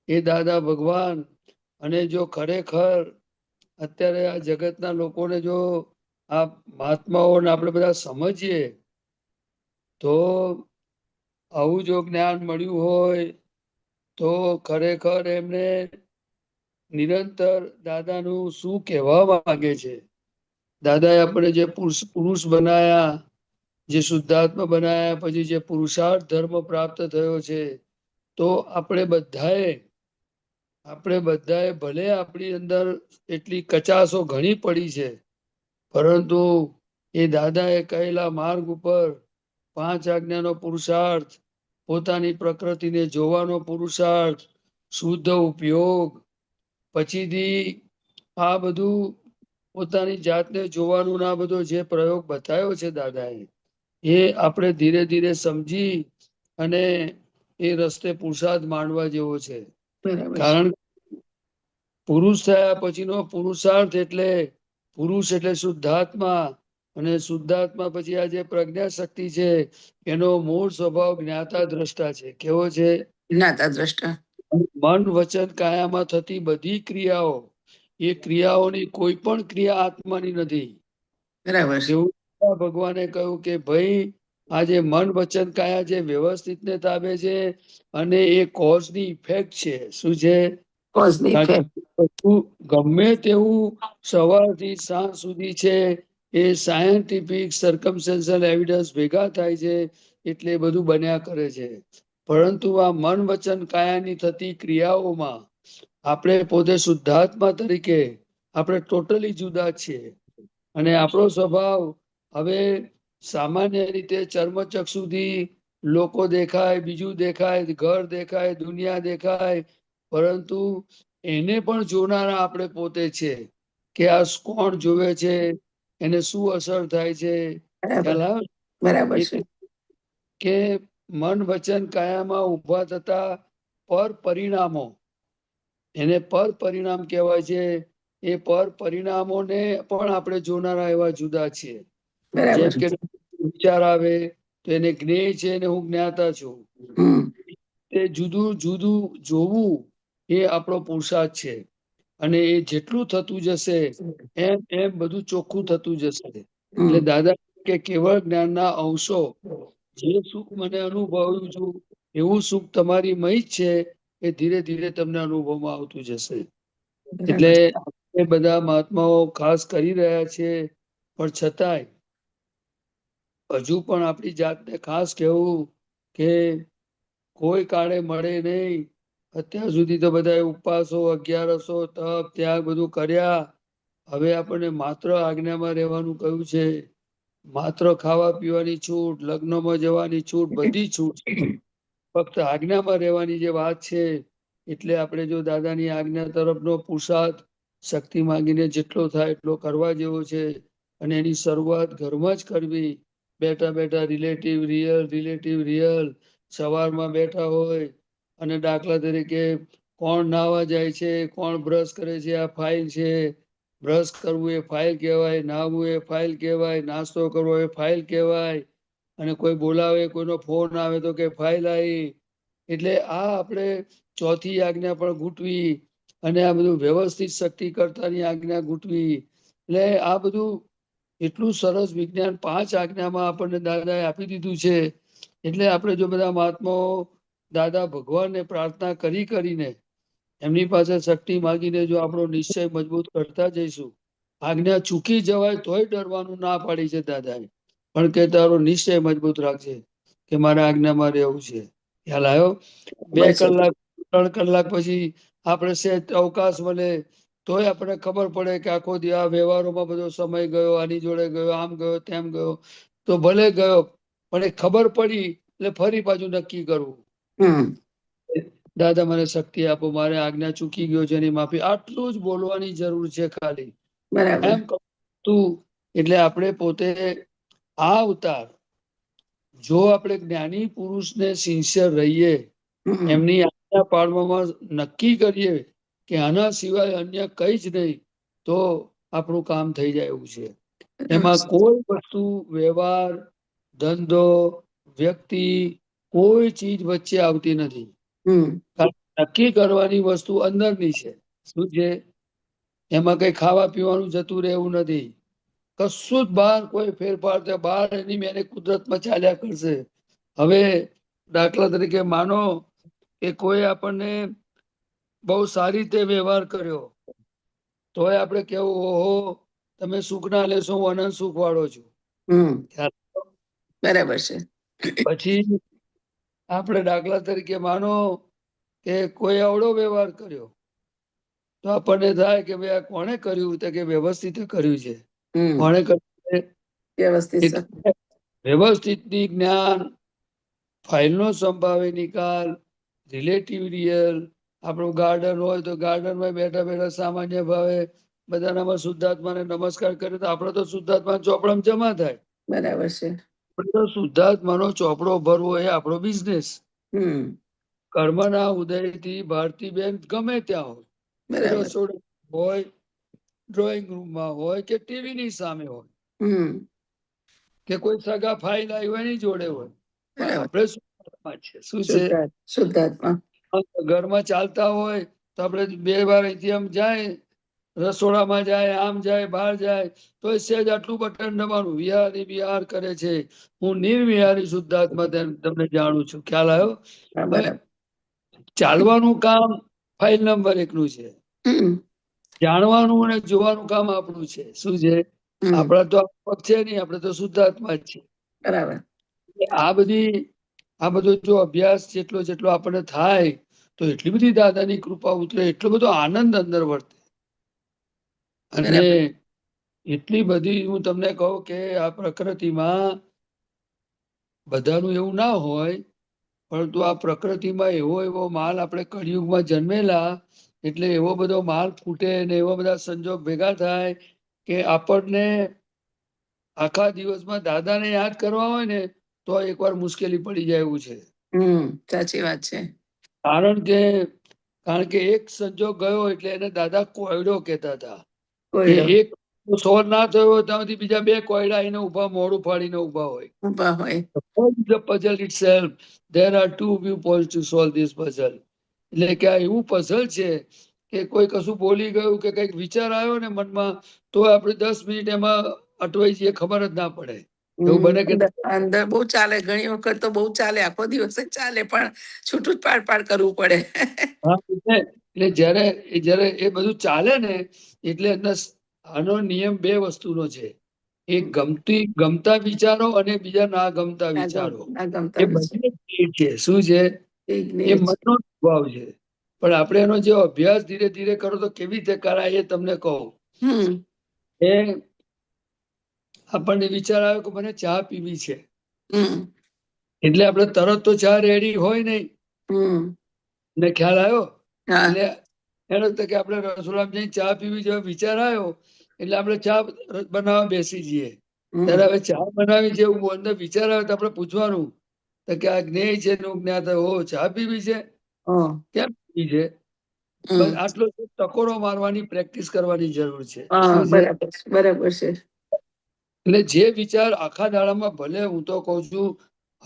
એ દાદા ભગવાન. અને જો ખરેખર અત્યારે આ જગતના લોકોને જો આ મહાત્માઓને આપણે બધા સમજીએ તો આવું જો જ્ઞાન મળ્યું હોય તો ખરેખર એમને નિરંતર દાદાનું શું કહેવા માંગે છે. દાદાએ આપણે જે પુરુષ બનાયા, જે શુદ્ધાત્મા બનાયા, પછી જે પુરુષાર્થ ધર્મ પ્રાપ્ત થયો છે, તો આપણે બધાએ ભલે આપણી અંદર એટલી કચાશો ઘણી પડી છે, પરંતુ એ દાદાએ કહેલા માર્ગ ઉપર 5 આજ્ઞાનો પુરુષાર્થ, પોતાની પ્રકૃતિને જોવાનો પુરુષાર્થ, શુદ્ધ ઉપયોગ, પછીથી આ બધું પોતાની જાતને જોવાનું ના બધો જે પ્રયોગ બતાવ્યો છે દાદાએ, એ આપણે ધીરે ધીરે સમજી અને એ રસ્તે પુરુષાર્થ માંડવા જેવો છે. બરાબર છે. કારણ પુરુષ થયા પછીનો પુરુષાર્થ એટલે પુરુષ એટલે શુદ્ધાત્મા અને શુદ્ધાત્મા પછી આ જે પ્રજ્ઞા શક્તિ છે એનો મૂળ સ્વભાવ જ્ઞાતા દ્રષ્ટા છે. કેવો છે? જ્ઞાતા દ્રષ્ટા. મન વચન કાયામાં થતી બધી ક્રિયાઓ, એ ક્રિયાઓની કોઈ પણ ક્રિયા આત્માની નથી. બરાબર છે. એવું ભગવાને કહ્યું કે ભાઈ આ જે મન વચન કાયા જે વ્યવસ્થિત ને તાબે છે અને એ કોઝ ની ઇફેક્ટ છે. શું છે? કોઝ ની ઇફેક્ટ. ગમે તેવું સવારથી સાંજ સુધી છે એ સાયન્ટિફિક સર્કમસ્ટેન્શિયલ એવિડન્સ ભેગા થાય છે એટલે બધું બન્યા કરે છે. પરંતુ આ મન વચન કાયાની થતી ક્રિયાઓમાં આપણે પોતે શુદ્ધાત્મા તરીકે આપણે ટોટલી જુદા છીએ. અને આપણો સ્વભાવ હવે સામાન્ય રીતે ચર્મચક્ષુથી લોકો દેખાય, બીજું દેખાય, ઘર દેખાય, દુનિયા દેખાય, પરંતુ એને પણ જોનારા આપણે પોતે છે કે આ કોણ જોવે છે, એને શું અસર થાય છે. બરાબર ખ્યાલ આવે? બરાબર છે. કે મન વચન કાયામાં ઉભા થતા પર પરિણામો, એને પર પરિણામ કહેવાય છે. એ પર પરિણામોને પણ આપણે જોનારા એવા જુદા છીએ. બરાબર જેમ કે વિચાર આવે તો એને જ્ઞેય છે ને હું જ્ઞાતા છું. હમ તે જુદું જુદું જોવું એ આપણો પુરુષાર્થ છે. અને એ જેટલું થતું જશે એમ એમ બધું ચોખ્ખું થતું જશે. એટલે હમ દાદા કે કેવળ જ્ઞાનના અંશો, જે સુખ મને અનુભવ્યું છું એવું સુખ તમારી મય જ છે, એ ધીરે ધીરે તમને અનુભવમાં આવતું જશે. એટલે બરાબર એ બધા મહાત્માઓ ખાસ કરી રહ્યા છે, પણ છતાંય હજુ પણ આપણી જાતને ખાસ કહેવું કે કોઈ કાળે મળે નહીં. અત્યાર સુધી તો બધા ઉપવાસો, અગિયારસો, તપ, ત્યાગ બધું કર્યા. હવે આપણને માત્ર આજ્ઞામાં રહેવાનું કહ્યું છે. માત્ર ખાવા પીવાની છૂટ, લગ્નમાં જવાની છૂટ, બધી છૂટ. ફક્ત આજ્ઞામાં રહેવાની જે વાત છે, એટલે આપણે જો દાદાની આજ્ઞા તરફનો પુરુષાર્થ શક્તિ માંગીને જેટલો થાય એટલો કરવા જેવો છે. અને એની શરૂઆત ઘરમાં જ કરવી. બેઠા બેઠા રિલેટિવ રિયલ સવારમાં બેઠા હોય અને દાખલા તરીકે કોણ નાહવા જાય છે, કોણ બ્રશ કરે છે, આ ફાઇલ છે. બ્રશ કરવું એ ફાઇલ કહેવાય, નાહવું એ ફાઇલ કહેવાય, નાસ્તો કરવો એ ફાઇલ કહેવાય. અને કોઈ બોલાવે, કોઈનો ફોન આવે તો કે ફાઇલ આવી. એટલે આ આપણે ચોથી આજ્ઞા પણ ગૂંટવી અને આ બધું વ્યવસ્થિત શક્તિ કરતાની આજ્ઞા ગૂંટવી. એટલે આ બધું એટલું સરસ વિજ્ઞાન 5 આજ્ઞામાં આપણને દાદાએ આપી દીધું છે. એટલે આપણે જો બધા મહાત્માઓ દાદા ભગવાનને પ્રાર્થના કરીને એમની પાસે શક્તિ માંગીને જો આપણો નિશ્ચય મજબૂત કરતા જઈશું, આજ્ઞા ચૂકી જવાય તોય ડરવાનું ના પાડી છે દાદાએ. પણ કે તારો નિશ્ચય મજબૂત રાખજે કે મારે આજ્ઞામાં રહેવું છે. ખ્યાલ આવ્યો? 2 કલાક 3 કલાક પછી આપણે સહેજ અવકાશ મળે તોય આપણને ખબર પડે કે આખો દી આ વ્યવહારોમાં બધો સમય ગયો, આની જોડે ગયો, આમ ગયો, તેમ ગયો. તો ભલે ગયો, પણ એ ખબર પડી એટલે ફરી પાછું નક્કી કરવું. દાદા મને શક્તિ આપો, મારે આજ્ઞા ચૂકી ગયો છે એની માફી. આટલું જ બોલવાની જરૂર છે ખાલી. બરાબર એમ તું એટલે આપણે પોતે આ અવતાર જો આપણે જ્ઞાની પુરુષને સિન્સિયર રહીએ, એમની આજ્ઞા પાળવામાં નક્કી કરીએ કે આના સિવાય અન્ય કઈ જ નહીં, તો આપણું કામ થઈ જાય એવું છે. એમાં કોઈ વસ્તુ, વ્યવહાર, ધંધો, વ્યક્તિ, કોઈ ચીજ વચ્ચે આવતી નથી. નક્કી કરવાની વસ્તુ અંદરની છે. શું છે? એમાં કઈ ખાવા પીવાનું જતું રહેવું નથી. કશું જ બહાર કોઈ ફેરફાર થાય, બહાર એની મેને કુદરતમાં ચાલ્યા કરશે. હવે દાખલા તરીકે માનો કે કોઈ આપણને બહુ સારી રીતે વ્યવહાર કર્યો, તોય આપણે કેવું, ઓહો તમે સુખ ના લેશો, હું અનંત સુખ વાળો છું. બરાબર છે. પછી આપણે દાખલા તરીકે માનો કે કોઈ અવળો વ્યવહાર કર્યો, તો આપણને થાય કે ભાઈ આ કોણે કર્યું? તો કે વ્યવસ્થિત કર્યું છે. કોણે કર્યું? વ્યવસ્થિત ની જ્ઞાન, ફાઇલનો સંભાવે નિકાલ, રિલેટિવ રિયલ. આપણું ગાર્ડન હોય તો ગાર્ડનમાં બેઠા બેઠા સામાન્ય ભાવે બધાનામાં શુદ્ધાત્માને નમસ્કાર કરે તો આપણે તો શુદ્ધાત્મા ચોપડામાં જમા થાય. બરાબર છે. શુદ્ધાત્માનો ચોપડો ભરવો એ આપણો બિઝનેસ. કર્મના ઉદયથી ભારતીબેન ગમે ત્યાં હોય, રસોડા હોય, ડ્રોઈંગ રૂમમાં હોય કે ટીવીની સામે હોય, કે કોઈ સગા ફાઇલ આવી હોય એની જોડે હોય, આપણે શુદ્ધાત્મા છે. શું છે? શુદ્ધાત્મા. ઘરમાં ચાલતા હોય તો આપણે 2 વાર અહીંથી આમ જાય, રસોડામાં જાય, આમ જાય, બહાર જાય, તો સહેજ આટલું બટન દબાવવાનું, વિહારી વિહાર કરે છે, હું નિર્વિહારી શુદ્ધાત્મા તમને જાણું છું. ખ્યાલ આવ્યો? હવે ચાલવાનું કામ ફાઇલ નંબર 1 નું છે. જાણવાનું અને જોવાનું કામ આપણું છે. શું છે? આપણા તો છે નહીં, આપણે તો શુદ્ધાત્મા જ છે. બરાબર. આ બધો જો અભ્યાસ જેટલો આપણને થાય તો એટલી બધી દાદાની કૃપા ઉતરે, એટલો બધો આનંદ અંદર વર્તે. અને એટલી બધી હું તમને કહું કે આ પ્રકૃતિમાં બધાનું એવું ના હોય, પરંતુ આ પ્રકૃતિમાં એવો માલ આપણે કળિયુગમાં જન્મેલા એટલે એવો બધો માલ ફૂટે ને એવા બધા સંજોગ ભેગા થાય કે આપણને આખા દિવસમાં દાદાને યાદ કરવા હોય ને તો એકવાર મુશ્કેલી પડી જાય એવું છે. સાચી વાત છે. કારણ કે એક સંજોગ ગયો એટલે એને દાદા કોયડો કહેતા હતા કે કોયડો એક સોલ્વ ના થયો ત્યાંથી બીજા 2 કોયડા એને ઉભા મોડું ફાડીને ઉભા હોય. ઊભા હોય. The puzzle itself, there are 2 viewpoints to solve this puzzle. એટલે કે આ એવું પઝલ છે કે કોઈ કશું બોલી ગયું કે કંઈક વિચાર આવ્યો ને મનમાં તો આપણે 10 મિનિટ એમાં અટવાઈ જઈએ, ખબર જ ના પડે. એવું બને કે અંદર બહુ ચાલે, ઘણી વખત તો બહુ ચાલે, આખો દિવસ જ ચાલે, પણ છૂટું જ પાડ કરવું પડે. હા, એટલે જ્યારે એ બધું ચાલે ને એટલે આનો નિયમ 2 વસ્તુનો છે. એક ગમતા વિચારો અને બીજા ના ગમતા વિચારો. એ બંને છે. શું છે? એ મનનો સ્વભાવ છે. પણ આપણે એનો જે અભ્યાસ ધીરે ધીરે કરો તો કેવી રીતે કરાય એ તમને કહું. એ આપણને વિચાર આવ્યો કે મને ચા પીવી છે, એટલે આપણે તરત તો ચા રેડી હોય નહીં. ને ખ્યાલ આવ્યો? એટલે એનો કે આપણે રસોડામાં જઈને ચા પીવી જેવો વિચાર આવ્યો એટલે આપણે ચા બનાવવા બેસી જઈએ. ત્યારે હવે ચા બનાવી છે એવું અંદર વિચાર આવે તો આપણે પૂછવાનું તો કે આ જ્ઞેય છે નું જ્ઞાત, ઓ ચા પીવી છે, કેમ પીવી છે? બસ આટલો ટકોરો મારવાની પ્રેક્ટિસ કરવાની જરૂર છે. શું છે? બરાબર છે. એટલે જે વિચાર આખા દાડામાં ભલે હું તો કઉ છું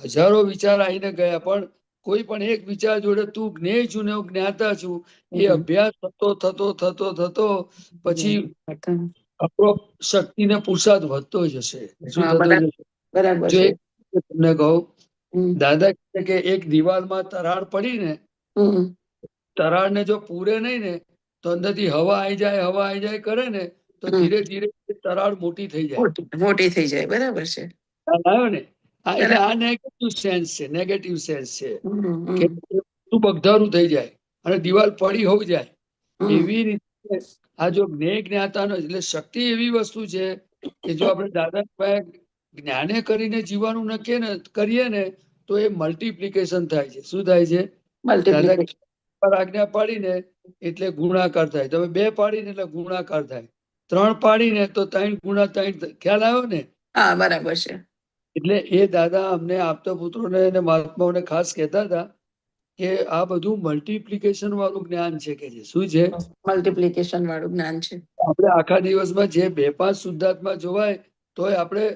હજારો વિચાર આવીને ગયા, પણ કોઈ પણ એક વિચાર જોડે તું જ્ઞેય છું ને હું જ્ઞાતા છું એ અભ્યાસ થતો પછી આપણો શક્તિ ને પુરુષાર્થ વધતો જશે. શું થતો જશે? બરાબર જો છે. એક તમને કહું, દાદા કહે કે એક દિવાલમાં તરાડ પડી ને, તરાડ ને જો પૂરે નહીં ને તો અંદરથી હવા આવી જાય કરે ને તો ધીરે ધીરે તરાડ મોટી થઈ જાય. મોટી થઈ જાય. બરાબર છે. આવ્યો ને? એટલે આ નેગેટિવ સેન્સ છે કે તું બગધારું થઈ જાય અને દિવાલ પડી હોઈ જાય. એવી રીતે આ જો જ્ઞાતાનો એટલે શક્તિ એવી વસ્તુ છે કે જો આપણે દાદા જ્ઞાને કરીને જીવવાનું કરીએ ને તો એ મલ્ટીપ્લિકેશન થાય છે. શું થાય છે? દાદા આજ્ઞા પાડીને એટલે ગુણાકાર થાય. તમે 2 પાડીને એટલે ગુણાકાર થાય. 3 પાડીને તો 3 ગુણા 3. ખ્યાલ આવ્યો ને? હા, બરાબર છે. એટલે એ દાદા અમને આપતા પુત્રોને અને મહાત્માઓને ખાસ કહેતા હતા કે આ બધું મલ્ટીપ્લિકેશન વાળું જ્ઞાન છે. કે છે શું છે? મલ્ટીપ્લિકેશન વાળું જ્ઞાન છે. આપણે આખા દિવસમાં જે 2-5 શુદ્ધાત્મા જોવાય તોય આપણે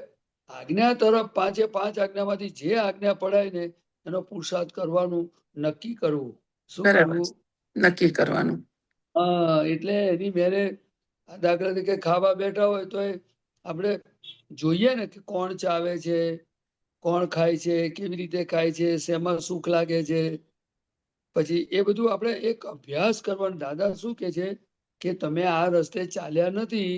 આજ્ઞા તરફ 5 આજ્ઞામાંથી જે આજ્ઞા પડાય ને એનો પુરુષાર્થ કરવાનું નક્કી કરવું. શું કરવું? નક્કી કરવાનું. હા, એટલે એની મેરે દાખલા તરીકે ખાવા બેઠા હોય તો આપણે જોઈએ ને કે કોણ ચાવે છે, કોણ ખાય છે, કેવી રીતે ખાય છે, શેમાં સુખ લાગે છે. પછી એ બધું આપણે એક અભ્યાસ કરવાનો. દાદા શું કે છે કે તમે આ રસ્તે ચાલ્યા નથી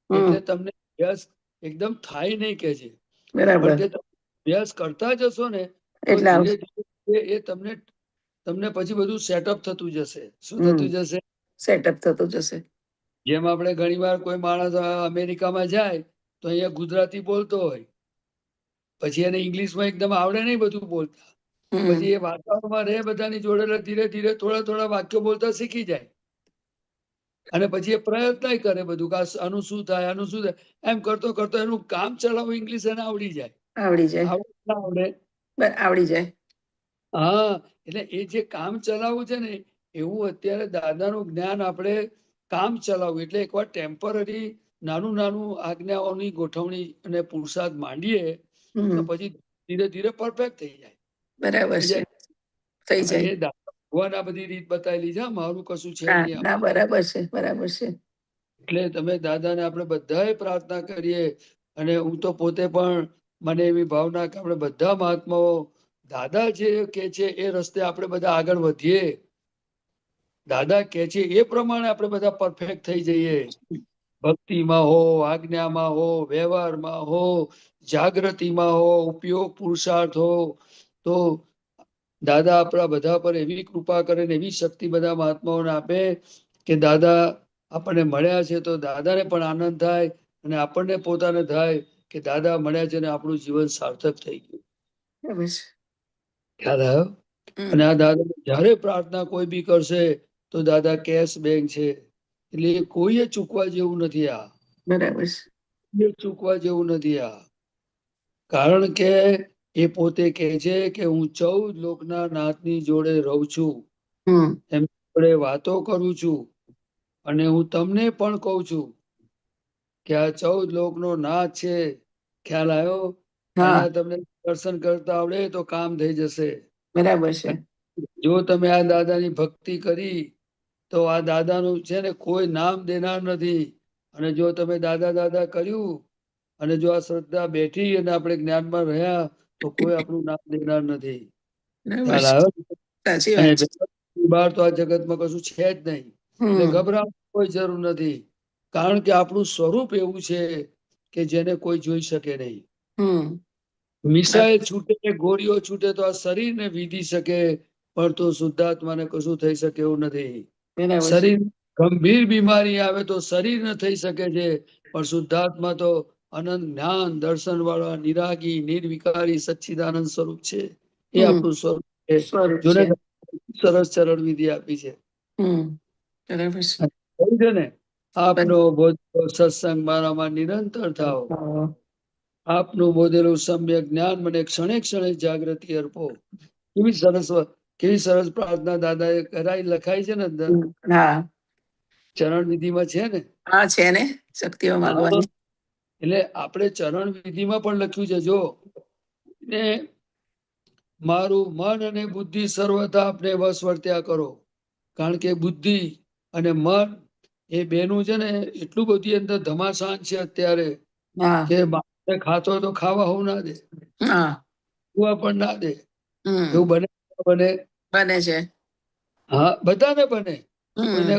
એટલે તમને અભ્યાસ એકદમ થાય નહીં કે છે, પણ કે તમે અભ્યાસ કરતા જશો ને તો ધીરે ધીરે એ તમને પછી બધું સેટઅપ થતું જશે. શું થતું જશે? સેટઅપ થતું જશે. જેમ આપણે ઘણીવાર કોઈ માણસ અમેરિકામાં જાય તો અહીંયા ગુજરાતી બોલતો હોય, પછી એને ઇંગ્લિશમાં એકદમ આવડે નહીં બધું બોલતા, પછી એ વાતાવરણમાં રહે બધાની જોડે ધીરે ધીરે થોડા વાક્યો બોલતા શીખી જાય અને પછી એ પ્રયત્ન કરે બધું કે આનું શું થાય એમ કરતો એનું કામ ચલાવવું ઇંગ્લિશ એને આવડી જાય. આવડી જાય. હા, એટલે એ જે કામ ચલાવવું છે ને એવું અત્યારે દાદાનું જ્ઞાન આપણે કામ ચલાવવું એટલે એકવાર ટેમ્પરરી નાનું આજ્ઞાઓની ગોઠવણી અને પુરુષાર્થ માંડીએ તો પછી ધીરે ધીરે પરફેક્ટ થઈ જાય. બરાબર છે. થઈ જાય. એ ભગવાન આ બધી રીત બતાવેલી છે, મારું કશું છે નહીં. બરાબર છે. બરાબર છે. એટલે તમે દાદાને આપણે બધાએ પ્રાર્થના કરીએ અને હું તો પોતે પણ મને એવી ભાવના કે આપણે બધા મહાત્માઓ દાદા જે કે છે એ રસ્તે આપણે બધા આગળ વધીએ. દાદા કે છે એ પ્રમાણે આપણે બધા પરફેક્ટ થઈ જઈએ. ભક્તિમાં હો, આજ્ઞામાં હો, વ્યવહારમાં હો, જાગૃતિમાં હો, ઉપયોગ પુરુષાર્થ હો, તો દાદા આપણા બધા પર એવી કૃપા કરે ને એવી શક્તિ બધા મહાત્માઓને આપે કે દાદા આપણને મળ્યા છે તો દાદાને પણ આનંદ થાય અને આપણને પોતાને થાય કે દાદા મળ્યા છે ને આપણું જીવન સાર્થક થઈ ગયું. બરાબર છે. ખ્યાલ આવ્યો? અને આ દાદા જયારે પ્રાર્થના કોઈ બી કરશે તો દાદા કેશ બેંક છે, એટલે એ કોઈએ ચૂકવા જેવું નથી. આ બરાબર છે. એ ચૂકવા જેવું નથી. આ કારણ કે એ પોતે કહે છે કે હું 14 લોકના નાથની જોડે રહું છું, એમ જોડે વાતો કરું છું, અને હું તમને પણ કહું છું કે આ 14 લોકનો નાથ છે. ખ્યાલ આવ્યો? એના તમને દર્શન કરતા આવડે તો કામ થઈ જશે. બરાબર છે. જો તમે આ દાદાની ભક્તિ કરી તો આ દાદાનું છે ને કોઈ નામ દેનાર નથી. અને જો તમે દાદા દાદા કર્યું અને જો આ શ્રદ્ધા બેઠી અને આપણે જ્ઞાનમાં રહ્યા તો કોઈ આપણું નામ દેનાર નથી. ખ્યાલ આવ્યો? સાચી અને વાત છે. બહાર તો આ જગતમાં કશું છે જ નહીં, એટલે ગભરાવાની કોઈ જરૂર નથી. કારણ કે આપણું સ્વરૂપ એવું છે કે જેને કોઈ જોઈ શકે નહીં. મિસાઇલ છૂટે, ગોળીઓ છૂટે તો આ શરીરને વિધી શકે, પણ તો શુદ્ધાત્માને કશું થઈ શકે એવું નથી. શરીર ગંભીર બીમારી આવે તો શરીર ન થઈ શકે છે, પણ શુદ્ધાત્મા તો અનંત જ્ઞાન દર્શન વાળા નિરાગી નિર્વિકારી સચ્ચિદાનંદ સ્વરૂપ છે. એ આપણું સ્વરૂપ છે. જોને સરસ ચરણ વિધિ આપી છે. બરાબર છે. કહ્યું છે ને, આપનો બોધેલો સત્સંગ મારામાં નિરંતર થાવ, આપનું બોધેલું સમ્યક જ્ઞાન મને ક્ષણે ક્ષણે જાગૃતિ અર્પો. કેવી સરસ પ્રાર્થના દાદાએ કરાઈ, લખાઈ છે ને અંદર. ચરણ વિધિમાં છે ને. હા, છે ને, શક્તિઓ માંગવાની. એટલે આપણે ચરણ વિધિમાં પણ લખ્યું છે, જો ને મારું મન અને બુદ્ધિ સર્વથા આપને વશ વર્ત્યા કરો. કારણ કે બુદ્ધિ અને મન એ બેનું છે ને એટલું બધી અંદર ધમાસાન છે અત્યારે કે બાળકને ખાતો હોય તો ખાવા હોવું ના દે, પીવા પણ ના દે. એવું બને બને છે. હા, બધાને બને. કોઈને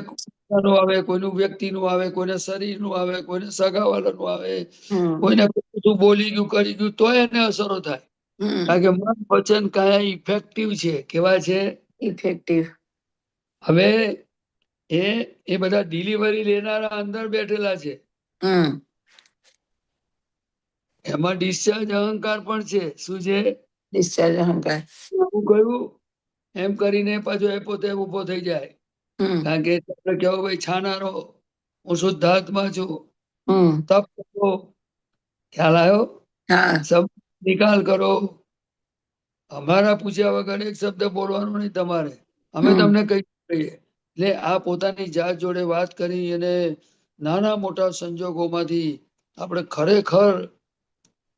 આવે, કોઈનું વ્યક્તિનું આવે, કોઈને શરીરનું આવે, કોઈને સગાવાલાનું આવે, કોઈને બધું બોલી ગયું કરી ગયું તોય એને અસરો થાય. કારણ કે મન વચન કાયા ઇફેક્ટિવ છે. કેવા છે? ઇફેક્ટિવ. હવે એ બધા ડિલિવરી લેનારા અંદર બેઠેલા છે. એમાં ડિસ્ચાર્જ અહંકાર પણ છે. શું છે? ડિસ્ચાર્જ અહંકાર. હું કહ્યું એમ કરીને પાછો એ પોતે ઉભો થઈ જાય. કારણ કે કેવો ભાઈ છાનારો, હું શુદ્ધાત્મા છું, તપ કરો. ખ્યાલ આવ્યો? શબ્દ નિકાલ કરો. અમારા પૂછ્યા વગર એક શબ્દ બોલવાનો નહીં તમારે, અમે તમને કહી કહીએ. એટલે આ પોતાની જાત જોડે વાત કરી અને નાના મોટા સંજોગોમાંથી આપણે ખરેખર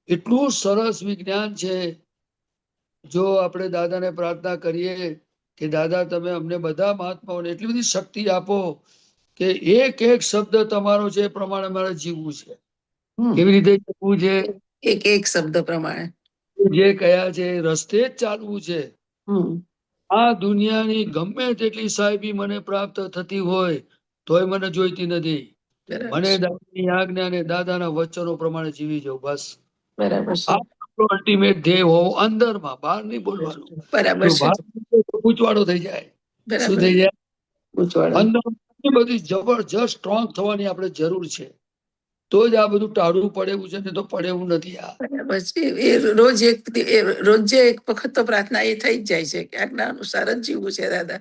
એટલું સરસ વિજ્ઞાન છે. જો આપણે દાદાને પ્રાર્થના કરીએ કે દાદા તમે અમને બધા મહાત્માઓને એટલી બધી શક્તિ આપો કે એક એક શબ્દ તમારો છે એ પ્રમાણે મારે જીવવું છે. કેવી રીતે જીવવું છે? એક એક શબ્દ પ્રમાણે જે કયા છે રસ્તે જ ચાલવું છે. આ દુનિયાની ગમે તેટલી સાહેબી મને પ્રાપ્ત થતી હોય તોય મને જોઈતી નથી. મને દાદાની આજ્ઞા અને દાદાના વચનો પ્રમાણે જીવી જાઉં, બસ. બરાબર છે. અલ્ટિમેટ ધ્યેય હોવો અંદરમાં, બહાર નહીં બોલવાનું. બરાબર છે. પૂછવાડો થઈ જાય. શું થઈ જાય? અંદર બધી જબરજસ્ત સ્ટ્રોંગ થવાની આપણે જરૂર છે. તો જ આ બધું ટાળવું પડે એવું છે, ને તો પડે એવું નથી. આ બરાબર છે. એ રોજે એક વખત તો પ્રાર્થના એ થઈ જ જાય છે કે આજ્ઞા અનુસાર જ જીવવું છે દાદા.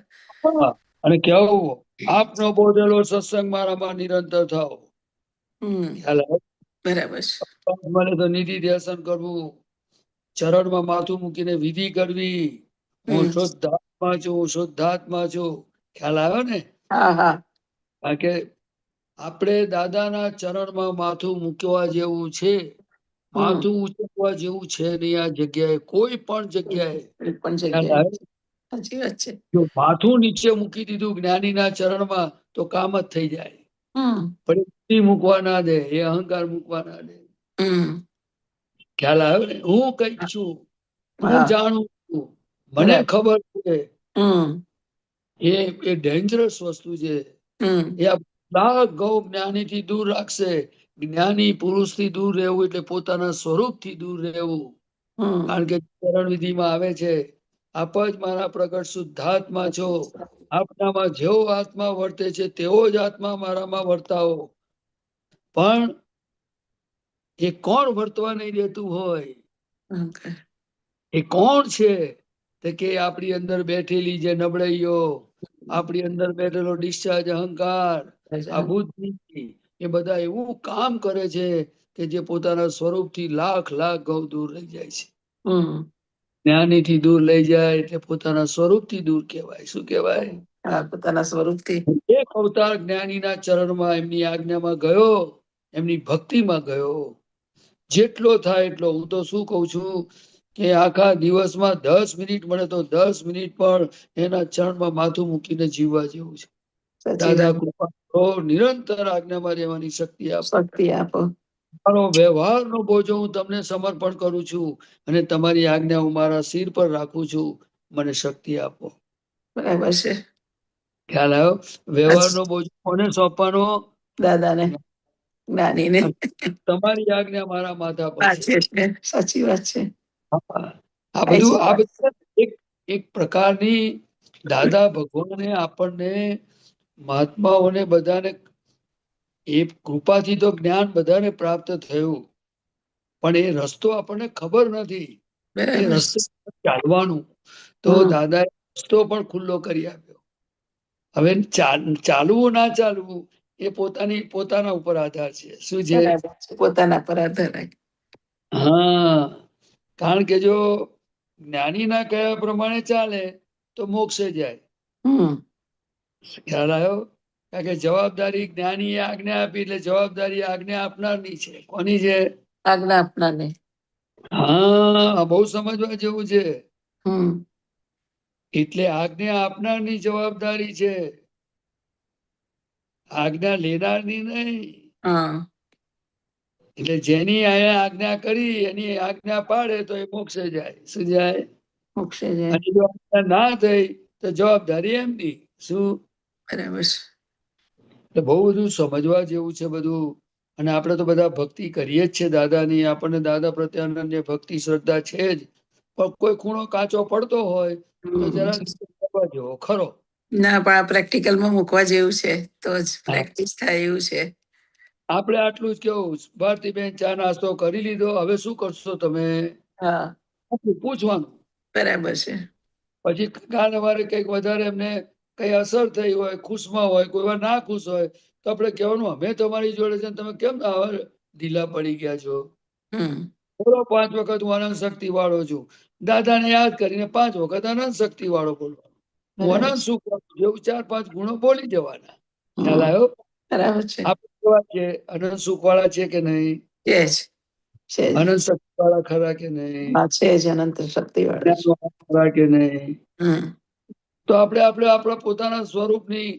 અને કેવું આપનો બોધેલો સત્સંગ મારામાં નિરંતર થાવ. ખ્યાલ આવે? બરાબર છે. મને તો નિધિ ધ્યાસન કરવું, ચરણમાં માથું મૂકીને વિધિ કરવી. હું શુદ્ધાત્મા છું, શુદ્ધાત્મા છું. ખ્યાલ આવ્યો ને? કારણ કે આપણે દાદાના ચરણમાં માથું મૂકવા જેવું છે. માથું ઉચકવા જેવું છે નહીં આ જગ્યાએ, કોઈ પણ જગ્યાએ. સાચી વાત છે. જો માથું નીચે મૂકી દીધું જ્ઞાનીના ચરણમાં તો કામ જ થઈ જાય. પણ મૂકવા ના દે, એ અહંકાર મૂકવા ના દે. ખ્યાલ આવ્યો ને? હું કઈક છું, હું જાણું છું, મને ખબર છે. એ ડેન્જરસ વસ્તુ છે. એ ગૌ જ્ઞાની થી દૂર રાખશે. જ્ઞાની પુરુષ થી દૂર રહેવું એટલે પોતાના સ્વરૂપ થી દૂર રહેવું. કારણ કે ચરણ વિધિમાં આવે છે, આપ જ મારા પ્રગટ શુદ્ધાત્મા છો. આપનામાં જેવો આત્મા વર્તે છે તેવો જ આત્મા મારામાં વર્તાવો. પણ એ કોણ વર્તવા નહીં દેતું હોય? અહંકાર. એ કોણ છે? તો કે આપણી અંદર બેઠેલી જે નબળાઈઓ, આપણી અંદર બેઠેલો ડિસ્ચાર્જ અહંકાર, આ બુદ્ધિ, એ બધા એવું કામ કરે છે કે જે પોતાના સ્વરૂપથી લાખ લાખ ગૌ દૂર લઈ જાય છે. હમ. જ્ઞાનીથી દૂર લઈ જાય એટલે પોતાના સ્વરૂપથી દૂર કહેવાય. શું કહેવાય? હા, પોતાના સ્વરૂપથી. એક અવતાર જ્ઞાનીના ચરણમાં, એમની આજ્ઞામાં ગયો, એમની ભક્તિમાં ગયો. જેટલો થાય એટલો. હું તો શું કઉ છું કે આખા દિવસમાં 10 મિનિટ મળે તો 10 મિનિટ પણ એના ચરણમાં માથું મૂકીને જીવવા જેવું છે. સાચી દાદા વાત. કૃપા કરો, નિરંતર આજ્ઞામાં રહેવાની શક્તિ આપો. શક્તિ આપો. મારો વ્યવહારનો બોજો હું તમને સમર્પણ કરું છું અને તમારી આજ્ઞા હું મારા સિર પર રાખું છું. મને શક્તિ આપો. બરાબર છે. ખ્યાલ આવ્યો? વ્યવહારનો બોજો કોને સોંપવાનો? દાદાને, જ્ઞાનીને. તમારી આજ્ઞા મારા માથા પર છે. સાચી છે. સાચી વાત છે. આ બધું એક પ્રકારની દાદા ભગવાને આપણને, મહાત્માઓને બધાને, એ કૃપાથી તો જ્ઞાન બધાને પ્રાપ્ત થયું, પણ એ રસ્તો આપણને ખબર નથી. એ બરાબર. રસ્તે ચાલવાનું. તો દાદાએ રસ્તો પણ ખુલ્લો કરી આપ્યો. હવે ચાલવું ના ચાલવું એ પોતાના ઉપર આધાર છે. શું છે? બરાબર છે. પોતાના પર આધાર રાખે. હા, કારણ કે જો જ્ઞાનીના કયા પ્રમાણે ચાલે તો મોક્ષે જાય. ખ્યાલ આવ્યો? કારણ કે જવાબદારી જ્ઞાનીએ આજ્ઞા આપી એટલે જવાબદારી આજ્ઞા આપનારની છે. કોની છે? આજ્ઞા આપનારની. હા, બહુ સમજવા જેવું છે. હમ. એટલે આજ્ઞા આપનારની જવાબદારી છે, આજ્ઞા લેનારની નહીં. હા. એટલે જેની આજ્ઞા કરી એની આજ્ઞા પાડે તો એ મોક્ષે જાય. શું જાય? મોક્ષે જાય. અને જો આજ્ઞા ના થઈ તો જવાબદારી એમની. શું? બરાબર છે. એટલે બહુ બધું સમજવા જેવું છે બધું. અને આપણે તો બધા ભક્તિ કરીએ જ છે દાદાની. આપણને દાદા પ્રત્યે અનન્ય ભક્તિ શ્રદ્ધા છે જ. પણ કોઈ ખૂણો કાચો પડતો હોય તો જરા કરવા જેવો ખરો. ના, પણ આ પ્રેક્ટિકલમાં મૂકવા જેવું છે તો જ પ્રેક્ટિસ થાય એવું છે. આપણે આટલું જ કેવું, ભારતીબેન ચા નાસ્તો કરી લીધો, હવે શું કરશો તમે? હા, પૂછવાનું. બરાબર છે. પછી કાલે વારે કંઈક વધારે એમને કઈ અસર થઈ હોય, ખુશમાં હોય, કોઈ વાર ના ખુશ હોય, તો આપણે કહેવાનું અમે તમારી જોડે છે, તમે કેમ આવા ઢીલા પડી ગયા છો? બોલો 5 વખત હું અનંત શક્તિ વાળો છું. દાદાને યાદ કરીને 5 વખત અનંત શક્તિ વાળો બોલવાનો. હું અનંત સુખ વાળો છું એવું 4-5 ગુણો બોલી જવાના. ખ્યાલ આવ્યો? બરાબર છે. આપણે કેવા છે? અનંત સુખ વાળા છે કે નહીં? છે જ. અનંત શક્તિ વાળા ખરા કે નહીં? હા, છે જ. અનંત શક્તિ વાળા ખરા કે નહીં? તો આપણે આપણા પોતાના સ્વરૂપની